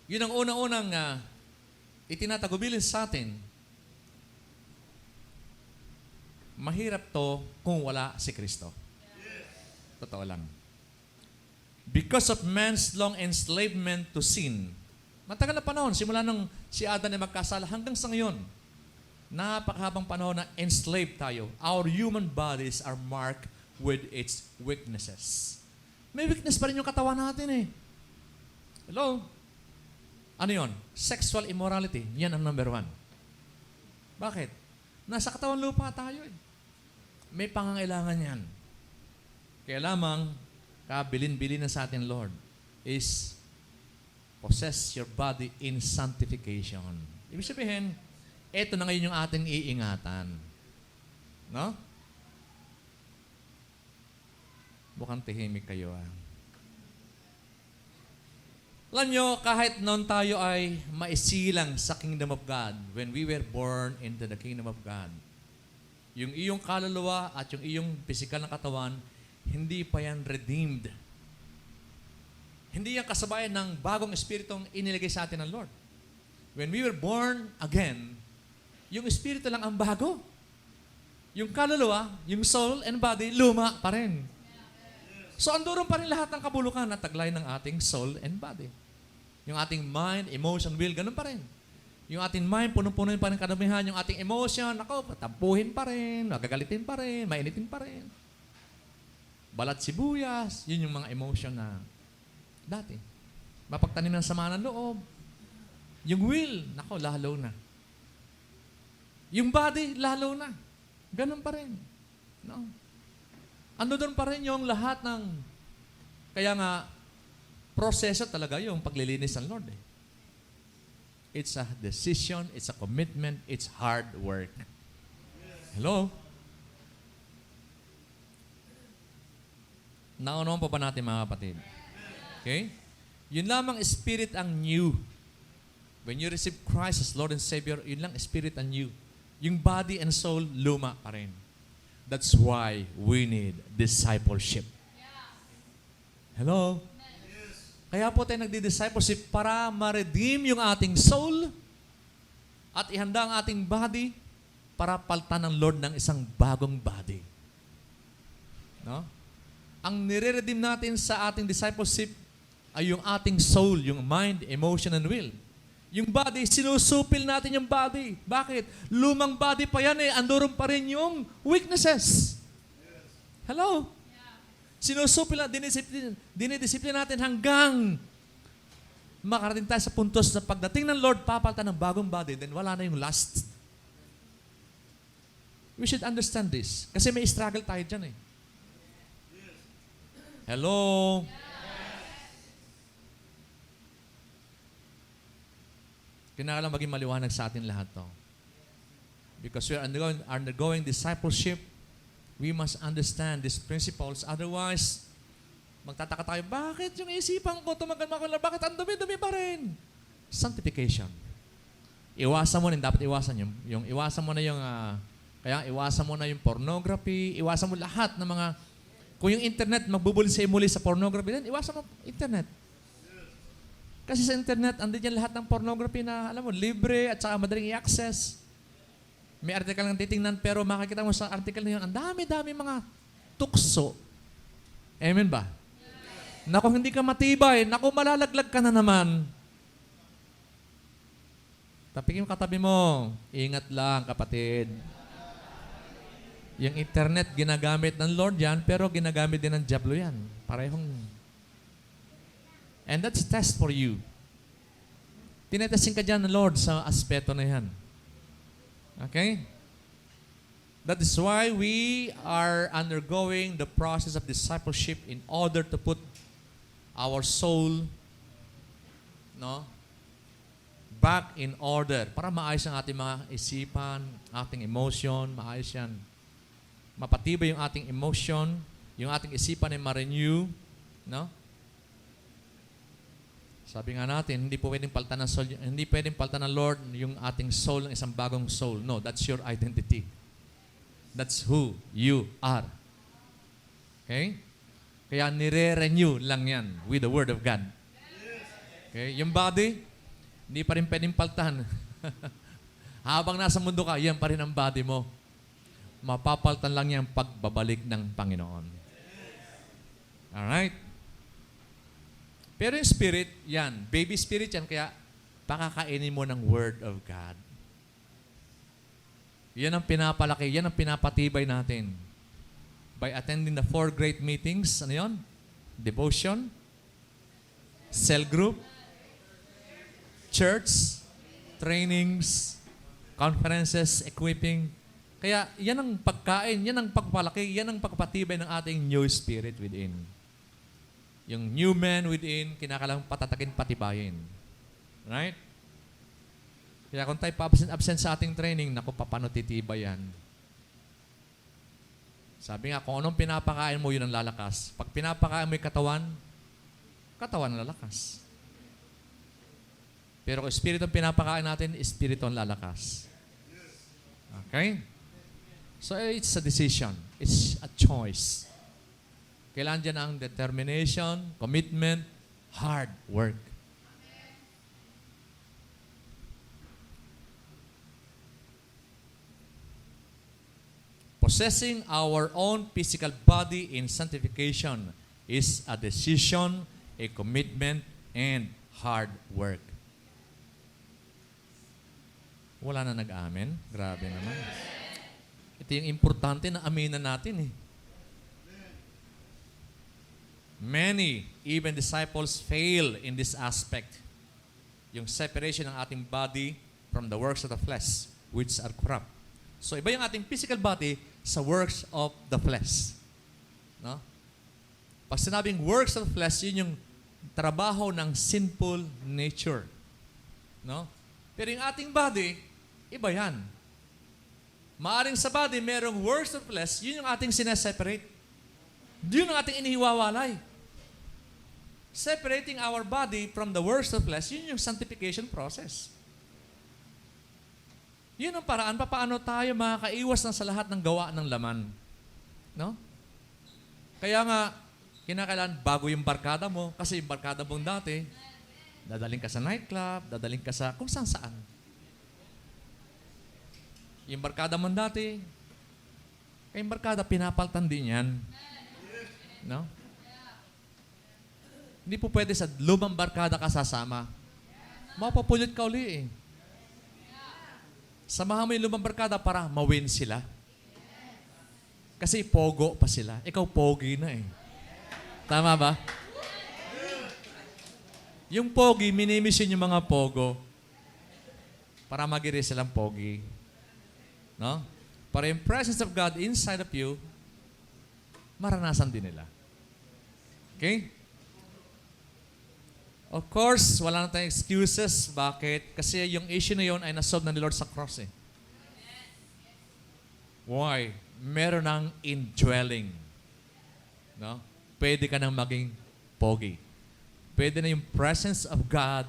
Yun ang unang-unang itinatagubilin sa atin. Mahirap to kung wala si Kristo. Totoo lang. Because of man's long enslavement to sin. Matagal na panahon, simula nung si Adan ay magkasala hanggang sa ngayon. Napakahabang panahon na enslaved tayo. Our human bodies are marked with its weaknesses. May weakness pa rin yung katawan natin eh. Hello? Ano yon? Sexual immorality. Yan ang number 1. Bakit? Nasa katawan lupa tayo eh. May pangangailangan yan. Kaya lamang, kabilin-bilin na sa atin, Lord, is possess your body in sanctification. Ibig sabihin, eto na ngayon yung ating iingatan. No? Mukhang tahimik kayo Alam nyo, kahit noon tayo ay maisilang sa kingdom of God, when we were born into the kingdom of God, yung iyong kaluluwa at yung iyong physical na katawan, hindi pa yan redeemed. Hindi yan kasabayan ng bagong espiritong inilagay sa atin ng Lord. When we were born again, yung espiritu lang ang bago. Yung kaluluwa, yung soul and body, luma pa rin. So, andoon pa rin lahat ng kabulukan na taglay ng ating soul and body. Yung ating mind, emotion, will, ganun pa rin. Yung ating mind, punong-puno pa rin kadamihan. Yung ating emotion, tampuhin pa rin, magagalitin pa rin, mainitin pa rin. Balat sibuyas, yun yung mga emotion na dati. Mapagtanim ng sama ng loob. Yung will, lalo na. Yung body, lalo na. Ganun pa rin. No? Ano doon pa rin yung lahat ng, kaya nga, proseso talaga yung paglilinis ng Lord. It's a decision, it's a commitment, it's hard work. Hello? Naunawan pa ba natin mga kapatid? Okay? Yun lamang spirit ang new. When you receive Christ as Lord and Savior, yun lang spirit ang new. Yung body and soul, luma pa rin. That's why we need discipleship. Hello? Kaya po tayo nagdi-discipleship para ma-redeem yung ating soul at ihanda ang ating body para paltan ng Lord ng isang bagong body. No? Ang nire-redeem natin sa ating discipleship ay yung ating soul, yung mind, emotion, and will. Yung body, sinusupil natin yung body. Bakit? Lumang body pa yan eh. Andoon pa rin yung weaknesses. Hello? Sinusupil natin, dinidisiplina natin hanggang makarating tayo sa puntos na pagdating ng Lord, papalitan ng bagong body, then wala na yung lust. We should understand this. Kasi may struggle tayo dyan eh. Hello? Kailangan maging maliwanag sa atin lahat to. Because we are undergoing discipleship, we must understand these principles. Otherwise, magtataka tayo, bakit yung isipan ko tumagal-magal, bakit ang dumi-dumi pa rin? Sanctification. Iwasan mo na, dapat iwasan yung iwasan mo na yung, kaya iwasan mo na yung pornography, iwasan mo lahat ng mga, kung yung internet, magbubuli sa muli sa pornography, then iwasan mo internet. Kasi sa internet, andun yan lahat ng pornography na, alam mo, libre at saka madaling i-access. May article lang titingnan, pero makikita mo sa article na yun, ang dami-dami mga tukso. Amen ba? Naku, hindi ka matibay. Naku, malalaglag ka na naman. Tapikin mo katabi mo. Ingat lang, kapatid. Yung internet, ginagamit ng Lord yan, pero ginagamit din ng diablo yan. Parehong. And that's test for you. Tinetesting ka dyan ng Lord sa aspeto na yan. Okay? That is why we are undergoing the process of discipleship in order to put our soul, no, back in order. Para maayos ang ating mga isipan, ating emotion, maayos yan. Mapatibay yung ating emotion, yung ating isipan ay ma-renew, no? Sabi nga natin, hindi pwedeng palitan ng soul, hindi pwedeng palitan ng Lord yung ating soul ng isang bagong soul. No, that's your identity. That's who you are. Okay? Kaya nire-renew lang yan with the Word of God. Okay? Yung body, hindi pa rin pwedeng palitan. Habang nasa mundo ka, yan pa rin ang body mo. Mapapalitan lang yan pagbabalik ng Panginoon. Alright? Pero yung spirit, yan. Baby spirit yan. Kaya pakakainin mo ng Word of God. Yan ang pinapalaki. Yan ang pinapatibay natin. By attending the 4 great meetings. Ano yun? Devotion. Cell group. Church. Trainings. Conferences. Equipping. Kaya yan ang pagkain. Yan ang pagpalaki. Yan ang pagpatibay ng ating new spirit within. Yung new man within, kinakalang patatakin, patibayin. Right? Kaya kung tayo absent sa ating training, naku, paano titibay yan? Sabi nga, kung anong pinapakain mo, yun ang lalakas. Pag pinapakain mo yung katawan ang lalakas. Pero kung espiritu ang pinapakain natin, espiritu ang lalakas. Okay? So it's a decision. It's a choice. Kailangan dyan ang determination, commitment, hard work. Possessing our own physical body in sanctification is a decision, a commitment, and hard work. Wala na nag-amen? Grabe naman. Ito yung importante na aminan natin eh. Many, even disciples, fail in this aspect. Yung separation ng ating body from the works of the flesh, which are corrupt. So, iba yung ating physical body sa works of the flesh. No? Pag sinabing works of the flesh, yun yung trabaho ng sinful nature. No? Pero yung ating body, iba yan. Maaring sa body, merong works of flesh, yun yung ating sineseparate. Yun ang ating inihiwawalay. Separating our body from the works of flesh, yun yung sanctification process. Yun ang paraan paano tayo makakaiwas na sa lahat ng gawa ng laman. No? Kaya nga, kinakailangan bago yung barkada mo, kasi yung barkada mong dati, dadaling ka sa nightclub, dadaling ka sa kung saan. Yung barkada mong dati, yung barkada, pinapaltan din yan. No? Hindi po pwede sa lumang barkada ka sasama. Mapapulot ka uli eh. Samahan mo yung lumang barkada para ma-win sila. Kasi pogo pa sila. Ikaw pogi na eh. Tama ba? Yung pogi, minimisin yung mga pogo para magiri silang pogi. No? Para yung presence of God inside of you, maranasan din nila. Okay? Of course, wala na tayong excuses. Bakit? Kasi yung issue na yun ay nasolve na ni Lord sa cross eh. Why? Meron ng indwelling. No? Pwede ka nang maging pogi. Pwede na yung presence of God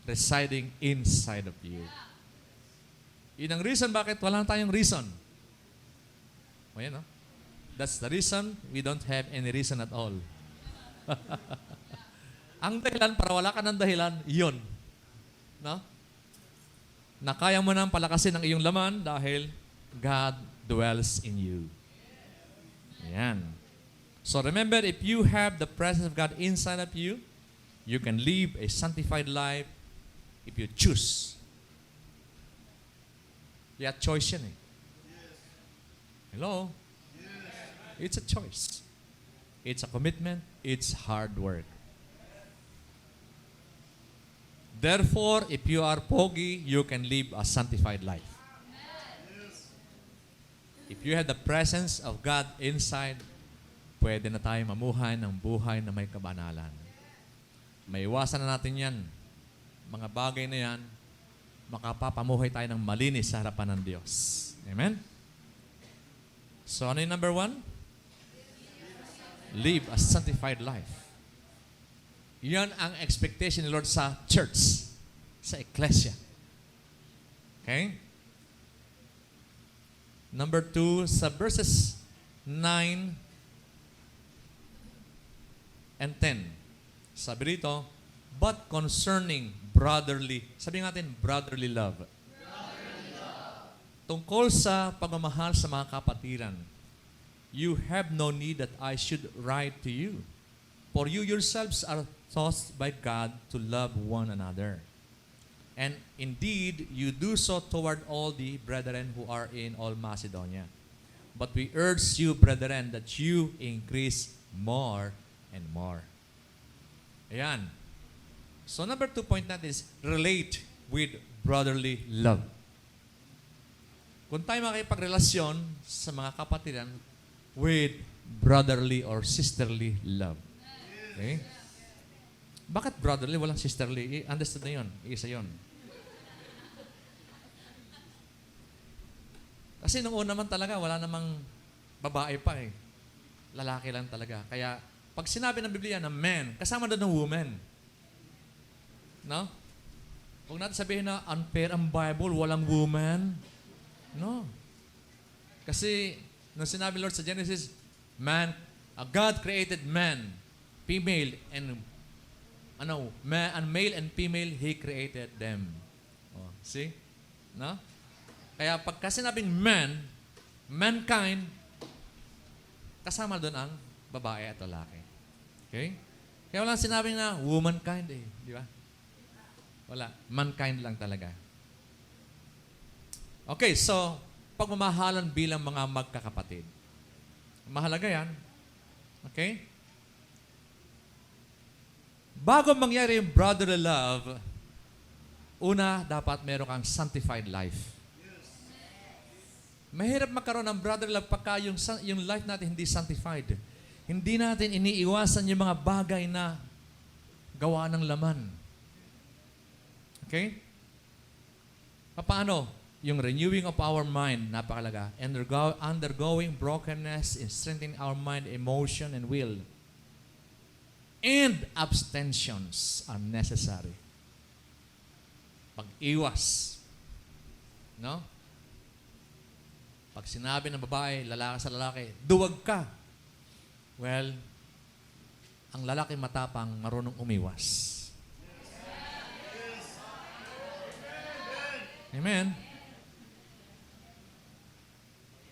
residing inside of you. Yun ang reason bakit wala na tayong reason. O yan, no? That's the reason we don't have any reason at all. Ang dahilan para wala ka ng dahilan, yun. No? Na kaya mo nang palakasin ang iyong laman dahil God dwells in you. Ayan. So remember, if you have the presence of God inside of you, you can live a sanctified life if you choose. Yeah, choice yan eh. Hello? It's a choice. It's a commitment. It's hard work. Therefore, if you are pogi, you can live a sanctified life. If you have the presence of God inside, pwede na tayo mamuhay ng buhay na may kabanalan. May iwasan na natin yan. Mga bagay na yan, makapapamuhay tayo ng malinis sa harapan ng Diyos. Amen? So, ano yung number 1? Live a sanctified life. Yan ang expectation ni Lord sa church, sa ecclesia. Okay? Number 2, sa verses 9 and 10. Sabi rito, but concerning brotherly, sabi natin, brotherly love. Tungkol sa pagmamahal sa mga kapatiran, you have no need that I should write to you. For you yourselves are taught by God to love one another. And indeed, you do so toward all the brethren who are in all Macedonia. But we urge you, brethren, that you increase more and more. Ayan. So number 2 point natin is relate with brotherly love. Kung tayo makipagrelasyon sa mga kapatiran with brotherly or sisterly love. Okay? Bakit brotherly? Walang sisterly. Understood na yun. Isa yun. Kasi nung una naman talaga, wala namang babae pa eh. Lalaki lang talaga. Kaya, pag sinabi ng Biblia na man, kasama doon ng woman. No? Huwag natin sabihin na unfair ang Bible, walang woman. No. Kasi, nung sinabi Lord sa Genesis, man, God created man, female, and male and female, He created them. Oh, see? No? Kaya pagka sinabing man, mankind, kasama doon ang babae at lalaki. Okay? Kaya walang sinabing na womankind eh. Di ba? Wala. Mankind lang talaga. Okay, so, pagmamahalan bilang mga magkakapatid. Mahalaga yan. Okay? Bago mangyari yung brotherly love, una, dapat meron kang sanctified life. Mahirap magkaroon ng brotherly love pagka yung life natin hindi sanctified. Hindi natin iniiwasan yung mga bagay na gawa ng laman. Okay? Paano? Yung renewing of our mind, napakalaga. Undergoing brokenness in strengthening our mind, emotion, and will. And abstentions are necessary. Pag-iwas. No? Pag sinabi ng babae, lalaki sa lalaki, duwag ka. Well, ang lalaki matapang, marunong umiwas. Amen.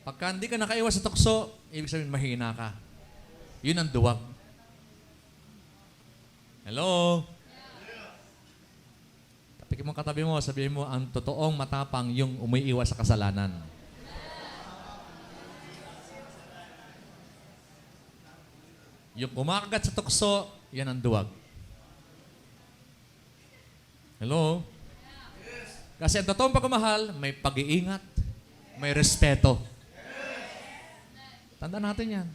Pagka hindi ka nakaiwas sa tukso, ibig sabihin mahina ka. Yun ang duwag. Hello? Tapikin mo katabi mo, sabihin mo, ang totoong matapang yung umiiwas sa kasalanan. Yung kumakagat sa tukso, yan ang duwag. Hello? Kasi ang totoong pagmamahal, may pag-iingat, may respeto. Tandaan natin yan.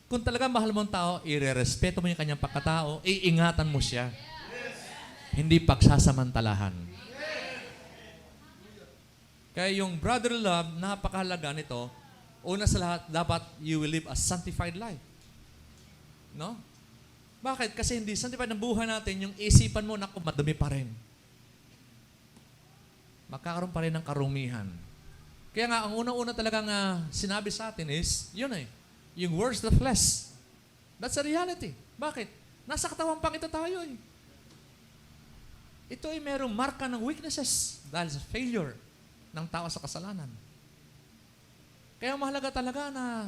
Kung talaga mahal mo ang tao, irerespeto mo yung kanyang pagkatao, iingatan mo siya. Hindi pagsasamantalahan. Kaya yung brother love, napakahalaga nito. Una sa lahat, dapat you will live a sanctified life. No? Bakit? Kasi hindi sanctified ng buhay natin, yung isipan mo, naku, madumi pa rin. Magkakaroon pa rin ng karumihan. Kaya nga, ang unang-una talagang sinabi sa atin is, yun yung words of the flesh. That's a reality. Bakit? Nasa katawan pang ito tayo eh. Ito ay merong marka ng weaknesses dahil sa failure ng tao sa kasalanan. Kaya mahalaga talaga na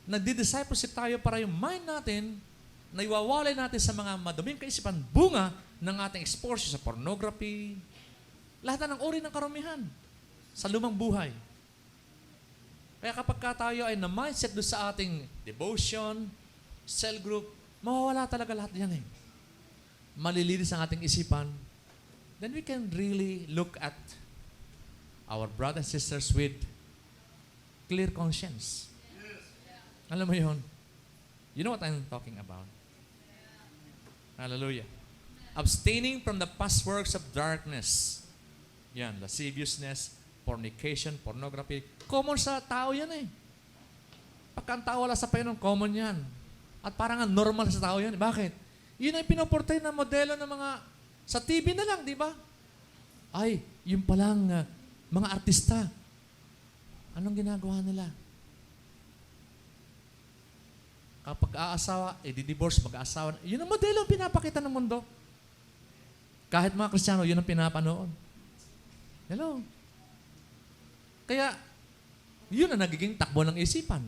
nagdi-discipleship tayo para yung mind natin na iwawalay natin sa mga maduming kaisipan bunga ng ating exposure sa pornography, lahat ng uri ng karumihan sa lumang buhay. Kaya kapag tayo ay na-mindset doon sa ating devotion, cell group, mawawala talaga lahat yan eh. Malilinis ang ating isipan. Then we can really look at our brothers and sisters with clear conscience. Alam mo yun? You know what I'm talking about? Hallelujah. Abstaining from the past works of darkness. Yan, lasciviousness, fornication, pornography. Common sa tao yan eh. Pagka ang tao wala sa Panginoon, common yan. At parang normal sa tao yan. Bakit? Yun ay pinoportray na modelo ng mga, sa TV na lang, di ba? Ay, yung palang mga artista. Anong ginagawa nila? Kapag aasawa, di-divorce, mag-aasawa. Yun ang modelo ang pinapakita ng mundo. Kahit mga Kristiyano, yun ang pinapanood. Hello? Kaya, yun ang nagiging takbo ng isipan.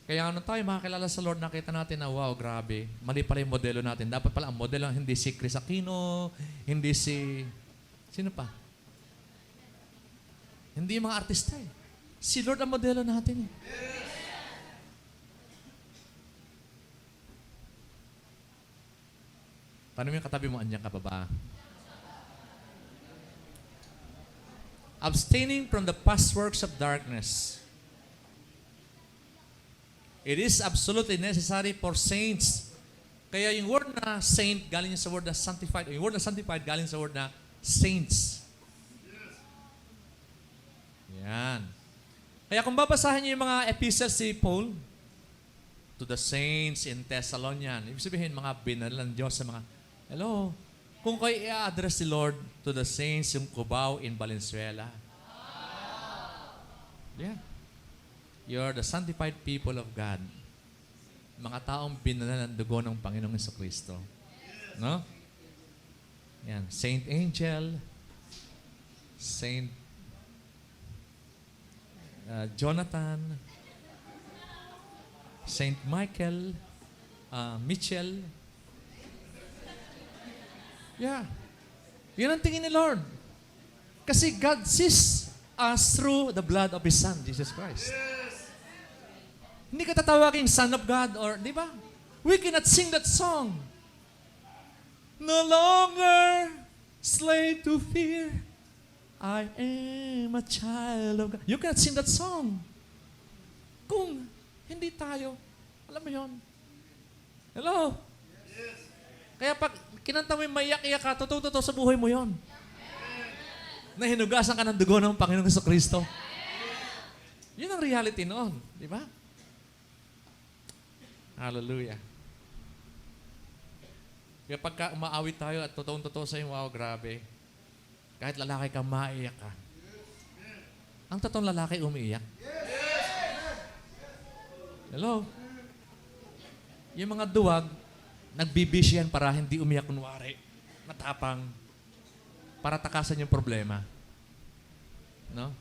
Kaya ano tayo, makakilala sa Lord, nakita natin na, wow, grabe, mali pala yung modelo natin. Dapat pala ang modelo, hindi si Chris Aquino, hindi si, sino pa? Hindi yung mga artista eh. Si Lord ang modelo natin eh. Paano yung katabi mo, andiyan ka pa ba? Abstaining from the past works of darkness. It is absolutely necessary for saints. Kaya yung word na saint, galing sa word na sanctified. Yung word na sanctified, galing sa word na saints. Yan. Kaya kung babasahin niyo yung mga epistles si Paul, to the saints in Thessalonian, ibig sabihin, mga binalan ng Diyos sa mga, hello, kung kayo i-address si Lord to the saints yung Cubao in Valenzuela. Yeah. You're the sanctified people of God. Mga taong binalan ng dugo ng Panginoong Jesucristo. No? Yan. Saint Angel, Saint Jonathan, Saint Michael, Mitchell. Yeah. Yun ang tingin ni Lord. Kasi God sees us through the blood of His Son, Jesus Christ. Hindi ka tatawagin Son of God or, di ba? We cannot sing that song. No longer slave to fear. I am a child of God. You cannot sing that song. Kung hindi tayo, alam mo yun. Hello? Kaya pag kinanta mo yung maiyak-iyak ka, totoo sa buhay mo yon. na hinugasan ka ng dugo ng Panginoong Jesucristo. Yun ang reality noon. Di ba? Hallelujah. Kaya pagka umaawit tayo at totoong-totoo sa'yo, wow, grabe. Kahit lalaki ka, maiyak ka. Ang totoong lalaki umiiyak. Hello? Yung mga duwag, nagbibisyan para hindi umiyak kunwari. Matapang. Para takasan yung problema. No?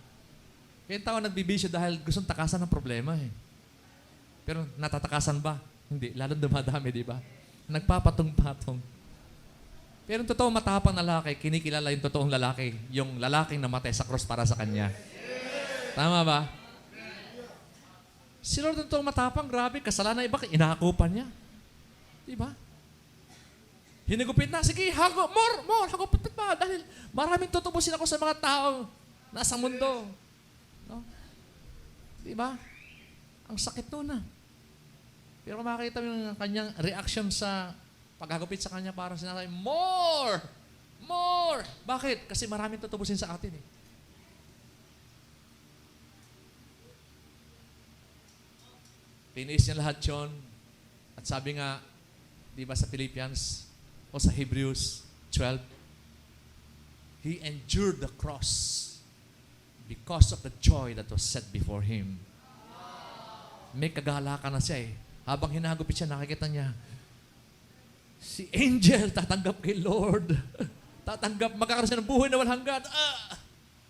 Kaya yung tao nagbibisyo dahil gustong takasan ng problema eh. Pero natatakasan ba? Hindi. Lalo dumadami, di ba? Nagpapatong-patong. Pero yung totoong matapang na lalaki, kinikilala yung totoong lalaki. Yung lalaking namatay sa cross para sa kanya. Tama ba? Si Lord yung totoong matapang, grabe, kasalanan iba, inahakupan niya. Di ba? Hinagupit na, sige, more, hagupit pa. Dahil maraming tutubusin ako sa mga tao nasa mundo. No? Di ba? Ang sakit nun Pero kung makikita mo yung kanyang reaction sa paghagupit sa kanya, parang sinasabi, more! Bakit? Kasi maraming tutubusin sa atin eh. Tiniis niya lahat yun. At sabi nga, di ba sa Philippians o sa Hebrews 12, He endured the cross because of the joy that was set before Him. May kagalakan na siya eh. Habang hinagupit siya, nakikita niya, si angel tatanggap kay Lord. Magkakaroon siya ng buhay na walang hanggan.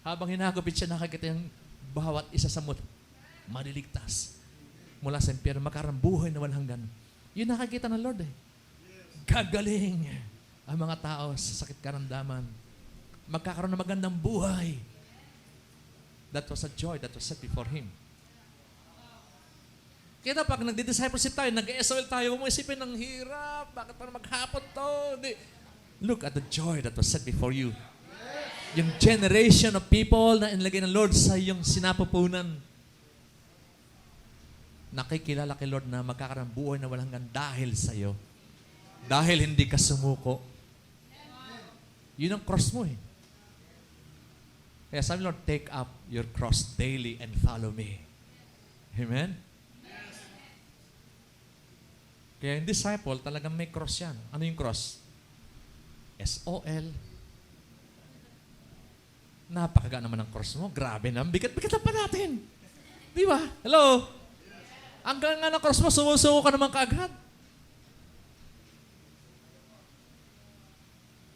Habang hinagupit siya, nakikita yung bawat isa sa maliligtas mula sa impyerno, magkakaroon ng buhay na walang hanggan. Yun nakikita ng Lord eh. Gagaling ang mga tao sa sakit karamdaman. Magkakaroon ng magandang buhay. That was a joy that was set before Him. Kaya pag nagdi-discipleship tayo, nag-SOL tayo, huwag mo isipin ng hirap, bakit para maghapon to? Hindi. Look at the joy that was set before you. Yung generation of people na inilagay ng Lord sa iyong sinapupunan. Nakikilala kay Lord na magkakaroon ng buhay na walang hanggan dahil sa iyo. Dahil hindi ka sumuko. Yun ang cross mo eh. Kaya sabi Lord, take up your cross daily and follow me. Amen? Kaya yung disciple, talagang may cross yan. Ano yung cross? S-O-L. Napakaga naman ang cross mo. Grabe na. Bigat-bigat na pa natin. Di ba? Hello? Hanggang nga ng cross mo, sumusuko ka naman kaagad.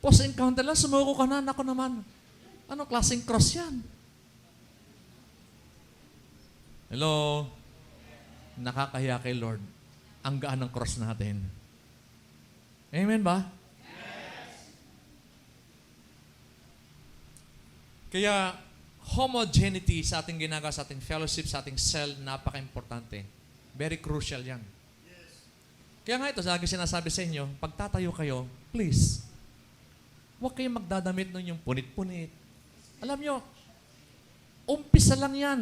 Post-encounter lang, sumuko ka na. Nako naman. Anong klaseng cross yan? Hello? Nakakahiya kay Lord. Ang gaan ng cross natin. Amen ba? Yes. Kaya, homogeneity sa ating ginagawa, sa ating fellowship, sa ating cell, napaka-importante. Very crucial yan. Yes. Kaya nga ito, lagi sinasabi sa inyo, pagtatayo kayo, please, huwag kayong magdadamit nun yung punit-punit. Alam nyo, umpisa lang yan.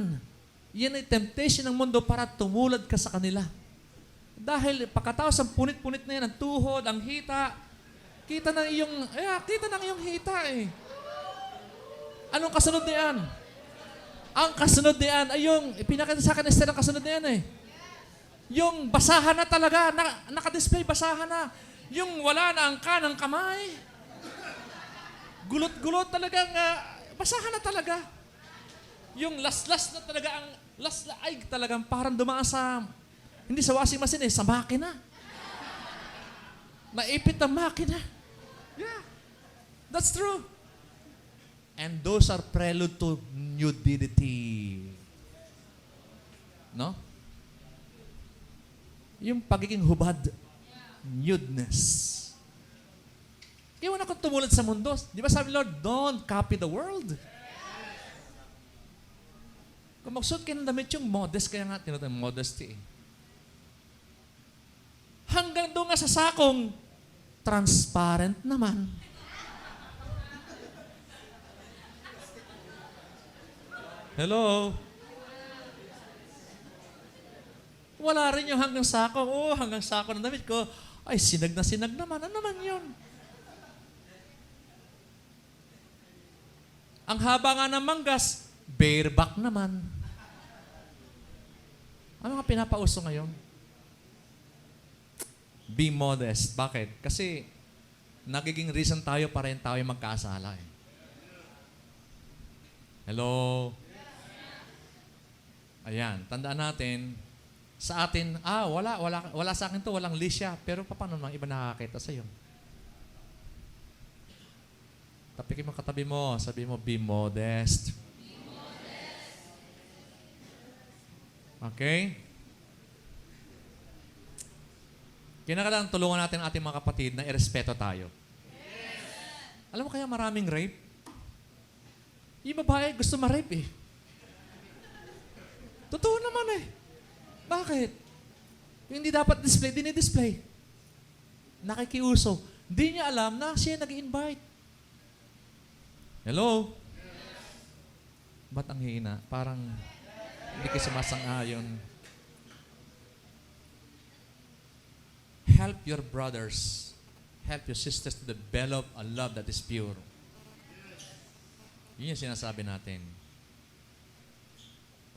Yan ay temptation ng mundo para tumulad ka sa kanila. Dahil pagkatapos ang punit-punit na yan, ang tuhod, ang hita, kita ng iyong hita eh. Anong kasunod na yan? Ang kasunod na yan ay yung, pinakita sa akin Esther, ang kasunod na yan eh. Yung basahan na talaga, naka-display basahan na. Yung wala na ang kanang kamay. Gulot-gulot talagang, basahan na talaga. Yung las-las na talaga, ang las-ay talagang parang dumaan sa, hindi sa washing machine sa makina. Naipit ang makina. Yeah. That's true. And those are prelude to nudity. No? Yung pagiging hubad. Nudeness. Kaya wala kang tumulad sa mundo. Di ba sabi Lord, don't copy the world. Kung magsuot kayo ng damit yung modest, kaya nga tinatawag modesty eh. Hanggang doon nga sa sakong, transparent naman. Hello? Wala rin yung hanggang sako. Hanggang sako ng damit ko. Ay, sinag na sinag naman. Ano naman yun? Ang haba nga ng manggas, bareback naman. Ano nga pinapauso ngayon? Be modest. Bakit? Kasi nagiging reason tayo para yung tayo magkasala. Eh. Hello? Ayan, tandaan natin, sa atin, wala sa akin to, walang lisya. Pero paano naman iba nakakita sa'yo? Tapikin mo katabi mo, sabi mo, be modest. Okay? Kinakailangan tulungan natin ang ating mga kapatid na irespeto tayo. Alam mo kaya maraming rape? Yung babae gusto ma-rape eh. Totoo naman eh. Bakit? Yung hindi dapat display, dinidisplay. Nakikiuso. Hindi niya alam na siya nag-invite. Hello? Ba't ang hina? Parang hindi kayo sumasang-ayon. Help your brothers. Help your sisters to develop a love that is pure. Yun yung sinasabi natin.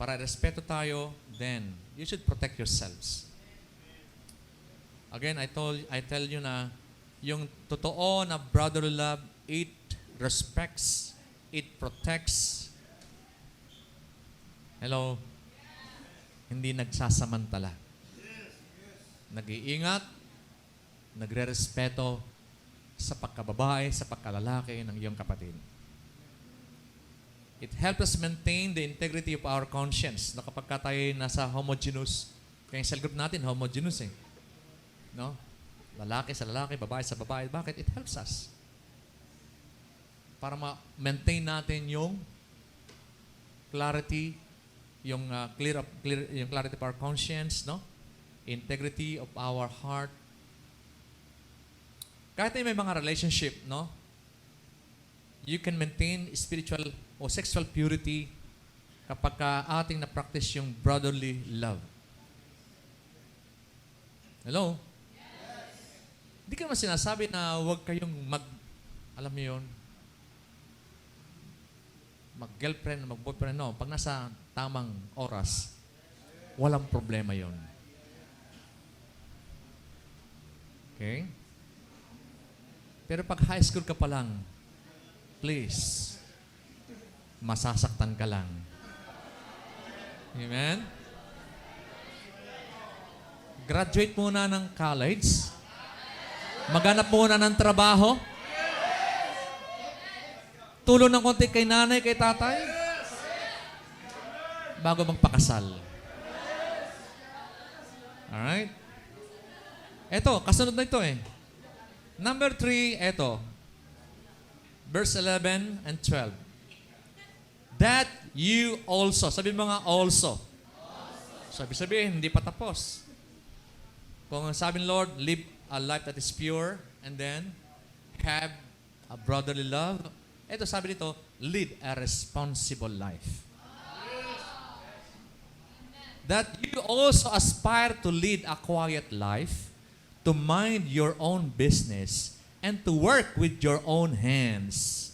Para respeto tayo, then you should protect yourselves. Again, I tell you na yung totoo na brotherly love, it respects, it protects. Hello? Hindi nagsasamantala. Nag-iingat, nagre-respeto sa pagkababae, sa pagkalalaki ng iyong kapatid. It helps us maintain the integrity of our conscience. No, kapag tayo nasa homogeneous, kaya yung cell group natin, homogeneous eh. No? Lalaki sa lalaki, babae sa babae. Bakit? It helps us. Para ma-maintain natin yung clarity, yung yung clarity of our conscience, no? Integrity of our heart. Kahit may mga relationship, no? You can maintain spiritual o sexual purity kapag ating na-practice yung brotherly love. Hello? Yes. Hindi ka naman sinasabi na huwag kayong alam mo yun, mag-girlfriend, mag-boyfriend. No, pag nasa tamang oras, walang problema yon. Okay? Pero pag high school ka pa lang, please, masasaktan ka lang. Amen? Graduate muna ng college. Maghanap muna ng trabaho. Tulong ng konti kay nanay, kay tatay. Bago magpakasal. Alright? Ito, kasunod na ito eh. Number 3, ito. Verse 11 and 12. That you also. Sabi mo nga also. Sabi-sabihin, hindi pa tapos. Kung sabi ng Lord, live a life that is pure and then have a brotherly love. Ito sabi dito, lead a responsible life. That you also aspire to lead a quiet life, to mind your own business, and to work with your own hands,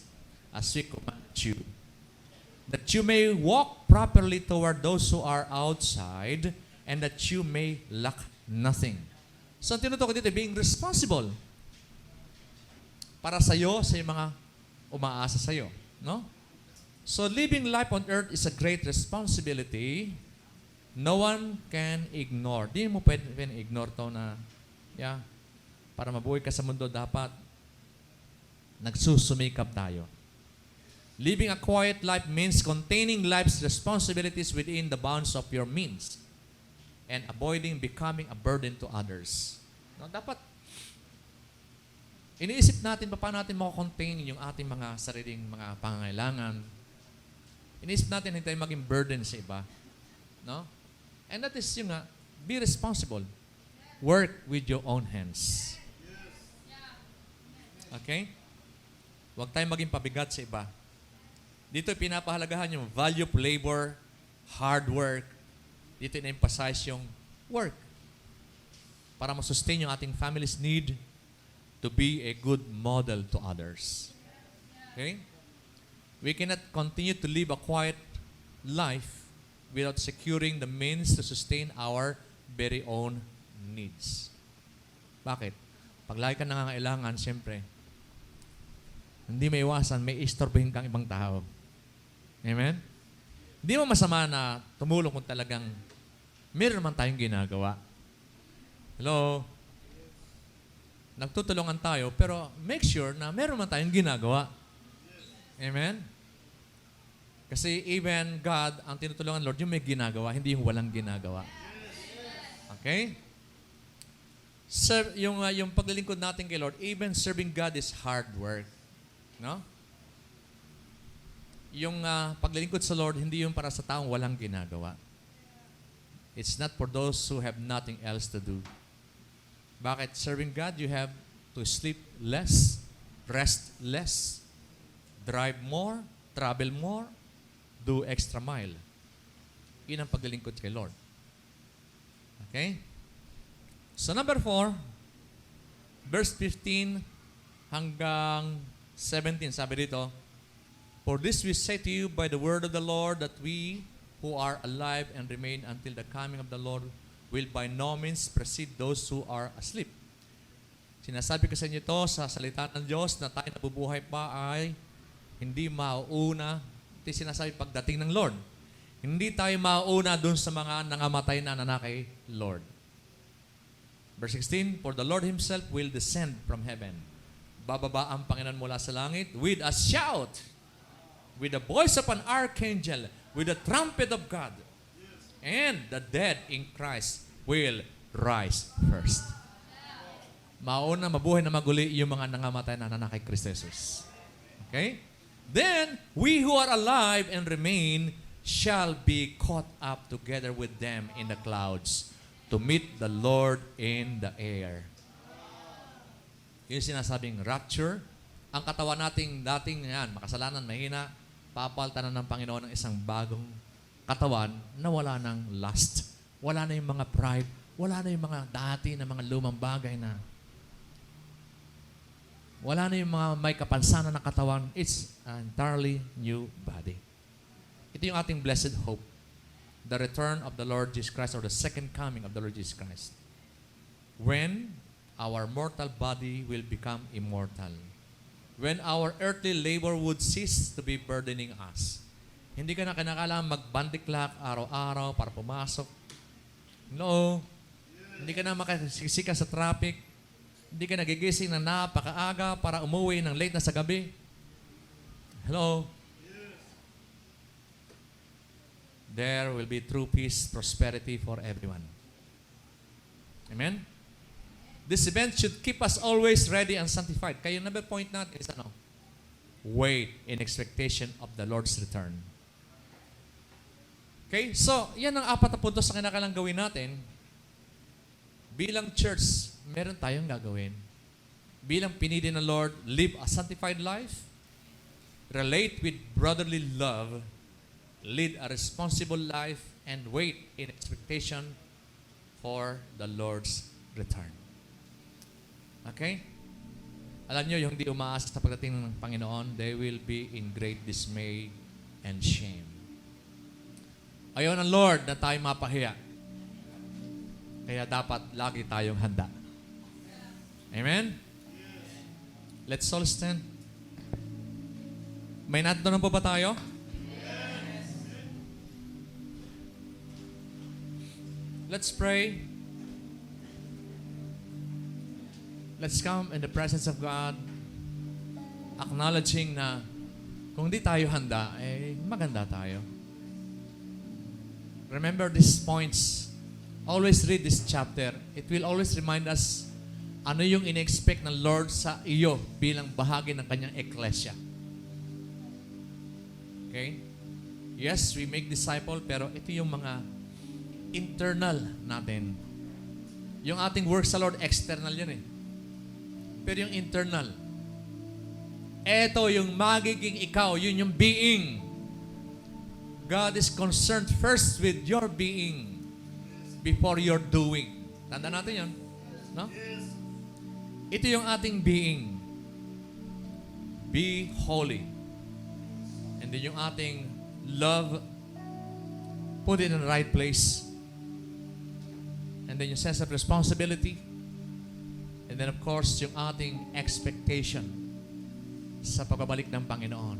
as we command you. That you may walk properly toward those who are outside, and that you may lack nothing. So, ang tinutukoy dito, being responsible para sa'yo, sa mga umaasa sa'yo. No? So, living life on earth is a great responsibility. No one can ignore. Di mo pwede ignore to na, para mabuhay ka sa mundo, dapat nagsusumikap tayo. Living a quiet life means containing life's responsibilities within the bounds of your means and avoiding becoming a burden to others. No, dapat iniisip natin paano natin mako-contain yung ating mga sariling mga pangangailangan. Iniisip natin hindi tayo maging burden sa iba. No? And that is yung be responsible. Work with your own hands. Okay? Huwag tayong maging pabigat sa iba. Dito pinapahalagahan yung value of labor, hard work. Dito in-emphasize yung work. Para masustain yung ating family's need to be a good model to others. Okay? We cannot continue to live a quiet life without securing the means to sustain our very own needs. Bakit? Pag lagi ka nangangailangan, siyempre, hindi may iwasan, may istorbohin kang ibang tao. Amen? Hindi mo masama na tumulong kung talagang meron naman tayong ginagawa. Hello? Nagtutulungan tayo, pero make sure na meron naman tayong ginagawa. Amen? Kasi even God, ang tinutulungan Lord, yung may ginagawa, hindi yung walang ginagawa. Okay? Yung paglilingkod natin kay Lord, even serving God is hard work. No? Yung paglilingkod sa Lord, hindi yung para sa taong walang ginagawa. It's not for those who have nothing else to do. Bakit? Serving God, you have to sleep less, rest less, drive more, travel more, do extra mile. Yun ang paglilingkod kay Lord. Okay? So number 4, verse 15 hanggang 17, sabi dito, "For this we say to you by the word of the Lord, that we who are alive and remain until the coming of the Lord will by no means precede those who are asleep." Sinasabi ko sa inyo ito sa salita ng Diyos na tayo nabubuhay pa ay hindi mauuna. Ito sinasabi pagdating ng Lord. Hindi tayo mauuna dun sa mga nangamatay na kay Lord. Verse 16, "For the Lord Himself will descend from heaven." Bababa ang Panginoon mula sa langit with a shout, with the voice of an archangel, with the trumpet of God. And the dead in Christ will rise first. Mauna, mabuhay na maguli yung mga nangamatay na kay Kristo Jesus. Okay? "Then we who are alive and remain shall be caught up together with them in the clouds to meet the Lord in the air." Yung sinasabing rapture, ang katawan nating dating yan, makasalanan, mahina, papalitan ng Panginoon ng isang bagong katawan na wala ng lust. Wala na yung mga pride. Wala na yung mga dati na mga lumang bagay na. Wala na yung mga may kapansanan na katawan. It's an entirely new body. Ito yung ating blessed hope. The return of the Lord Jesus Christ, or the second coming of the Lord Jesus Christ. When our mortal body will become immortal. When our earthly labor would cease to be burdening us. Hindi ka na kinakailangan magbandiklak araw-araw para pumasok. No. Hindi ka na makasisika sa traffic. Hindi ka nagigising na napakaaga para umuwi ng late na sa gabi. Hello? There will be true peace, prosperity for everyone. Amen? This event should keep us always ready and sanctified. Kaya number point natin is wait in expectation of the Lord's return. Okay? So, yan ang 4 na puntos na kinakailangan gawin natin. Bilang church, meron tayong gagawin. Bilang pinili ng Lord, live a sanctified life, relate with brotherly love, lead a responsible life, and wait in expectation for the Lord's return. Okay? Alam nyo, yung di umaasa sa pagdating ng Panginoon, they will be in great dismay and shame. Ayaw ng Lord na tayo mapahiya. Kaya dapat lagi tayong handa. Amen? Let's all stand. May natutunan po ba tayo? Let's pray. Let's come in the presence of God, acknowledging na kung di tayo handa, maganda tayo. Remember these points. Always read this chapter. It will always remind us ano yung in-expect ng Lord sa iyo bilang bahagi ng kanyang ecclesia. Okay? Yes, we make disciple, pero ito yung mga internal natin. Yung ating work sa Lord, external yan eh. Pero yung internal, eto yung magiging ikaw, yun yung being. God is concerned first with your being before your doing. Tanda natin yun. No? Ito yung ating being. Be holy. And then yung ating love, put it in the right place. And then yung sense of responsibility. And then of course, yung ating expectation sa pagbabalik ng Panginoon.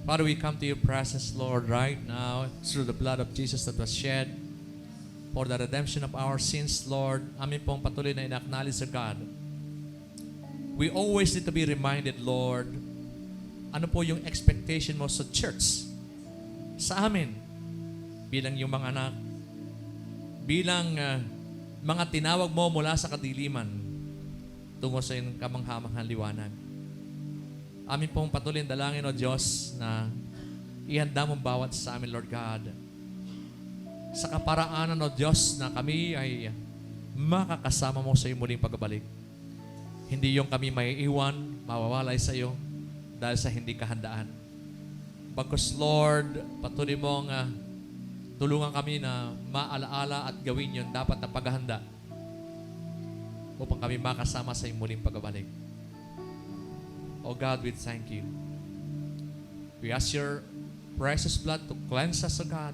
Father, we come to your presence, Lord, right now through the blood of Jesus that was shed for the redemption of our sins, Lord. Amin pong patuloy na ina-acknowledge sa God. We always need to be reminded, Lord, ano po yung expectation mo sa church, sa amin, bilang yung mga anak, bilang mga tinawag mo mula sa kadiliman tungo sa iyong kamanghamanghang liwanag. Amin pong patuloy na dalangin, O Diyos, na ihanda mong bawat sa amin, Lord God, sa kaparaanan, O Diyos, na kami ay makakasama mo sa iyong muling pagbabalik. Hindi yung kami may iwan, mawawalay sa iyo dahil sa hindi kahandaan. Bagkus, Lord, patuloy mong tulungan kami na maalaala at gawin yung dapat na paghahanda upang kami makasama sa iyong muling pagbabalik. Oh God, we thank you. We ask your precious blood to cleanse us, O God.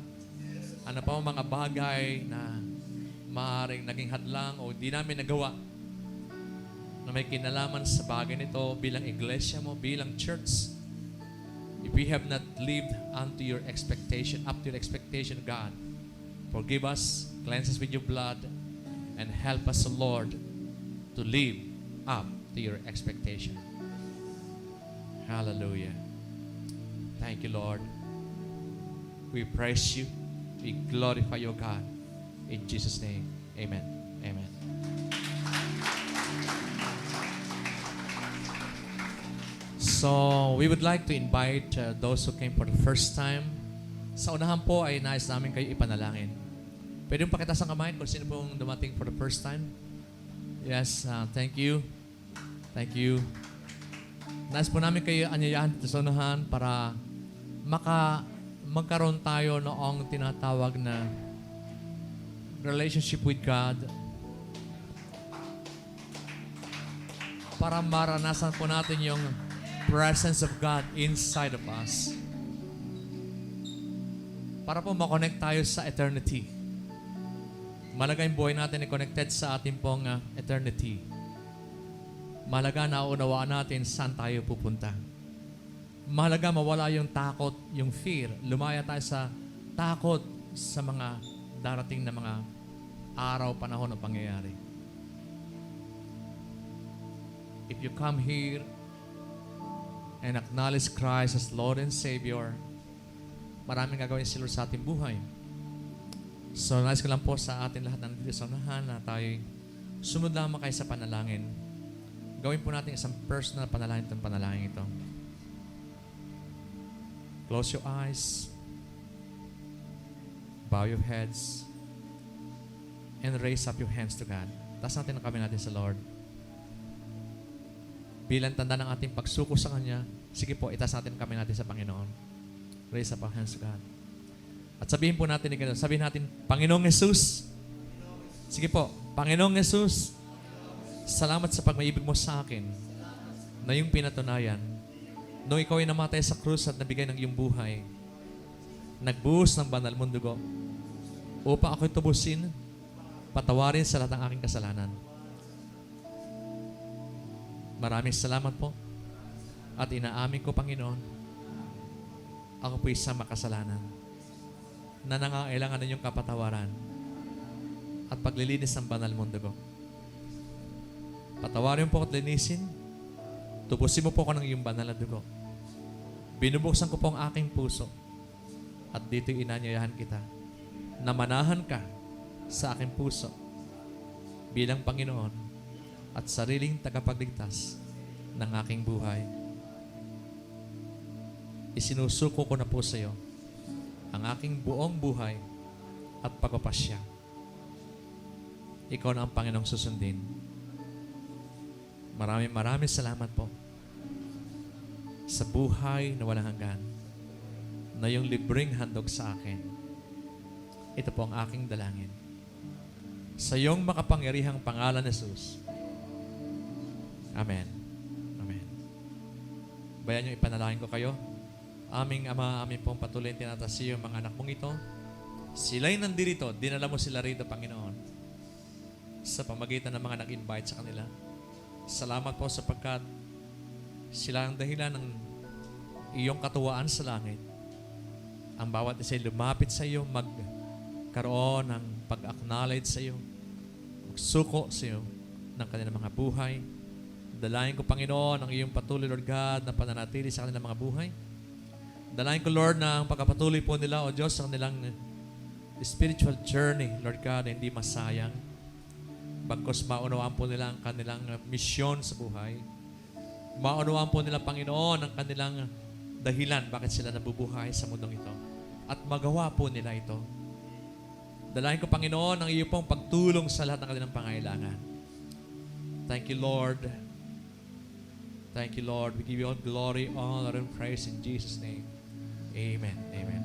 Ano pa mga bagay na maaaring naging hadlang o di namin nagawa na may kinalaman sa bagay nito bilang iglesia mo, bilang church. If we have not lived unto your expectation, up to your expectation, God, forgive us, cleanse us with your blood, and help us, Lord, to live up to your expectation. Hallelujah. Thank you, Lord. We praise you. We glorify your God. In Jesus' name, amen. Amen. So, we would like to invite those who came for the first time. Sa unahan po ay nais namin kayo ipanalangin. Pwede yung pakitaas ang kamay kung sino pong dumating for the first time. Yes, thank you. Thank you. Nais po namin kayo anyayahan dito sa unahan para magkaroon tayo noong tinatawag na relationship with God. Para maranasan po natin yung presence of God inside of us. Para po makonect tayo sa eternity. Malaga yung buhay natin ay connected sa ating pong eternity. Malaga na unawaan natin saan tayo pupunta. Malaga mawala yung takot, yung fear. Lumaya tayo sa takot sa mga darating na mga araw, panahon o pangyayari. If you come here and acknowledge Christ as Lord and Savior, maraming gagawin si Lord sa ating buhay. So, nais ko lang po sa atin lahat na nandito sa unahan na tayo sumunod lamang kayo sa panalangin. Gawin po natin isang personal panalangin itong panalangin ito. Close your eyes, bow your heads, and raise up your hands to God. Taas natin ang kamay natin sa Lord. Bilang tanda ng ating pagsuko sa Kanya, sige po, itaas natin kami natin sa Panginoon. Raise up our hands to God. At sabihin po natin, sabihin natin, Panginoong Jesus. Sige po, Panginoong Jesus, salamat sa pagmaibig mo sa akin na yung pinatunayan. Nung ikaw ay namatay sa krus at nabigay ng iyong buhay, nagbuhos ng banal mong dugo upang ako'y tubusin, patawarin sa lahat ng aking kasalanan. Maraming salamat po. At inaamin ko, Panginoon, ako po isang makasalanan na nangangailangan ng iyong kapatawaran at paglilinis ng banal mong dugo. Patawarin po at linisin. Tubusin mo po ako ng iyong banal na dugo. Binubuksan ko po ang aking puso at dito inanyayahan kita na manahan ka sa aking puso bilang Panginoon at sariling tagapagligtas ng aking buhay. Isinusuko ko na po sa iyo ang aking buong buhay at pagpapasya. Ikaw na ang Panginoong susundin. Maraming salamat po sa buhay na walang hanggan na yung libreng handog sa akin. Ito po ang aking dalangin. Sa iyong makapangyarihang pangalan, Jesus. Amen. Amen. Bayan niyo, ipanalangin ko kayo. Aming Ama, amin pong patuloy tinatasiyo yung mga anak mong ito. Sila'y nandito, dinala mo sila rito, Panginoon, sa pamagitan ng mga nag-invite sa kanila. Salamat po sapagkat sila ang dahilan ng iyong katuwaan sa langit. Ang bawat isa lumapit sa iyo, magkaroon ng pag-acknowledge sa iyo, magsuko sa iyo ng kanilang mga buhay. Dalayan ko, Panginoon, ang iyong patuloy, Lord God, na pananatili sa kanilang mga buhay. Dalayan ko, Lord, na ang pagkapatuloy po nila, O Diyos, sa kanilang spiritual journey, Lord God, na hindi masayang. Bagkos maunawaan po nila ang kanilang misyon sa buhay. Maunawaan po nila, Panginoon, ang kanilang dahilan bakit sila nabubuhay sa mundong ito. At magawa po nila ito. Dalayan ko, Panginoon, ang iyo pong pagtulong sa lahat ng kanilang pangailangan. Thank you, Lord. Thank you, Lord. We give you all glory, honor, and praise in Jesus' name. Amen. Amen.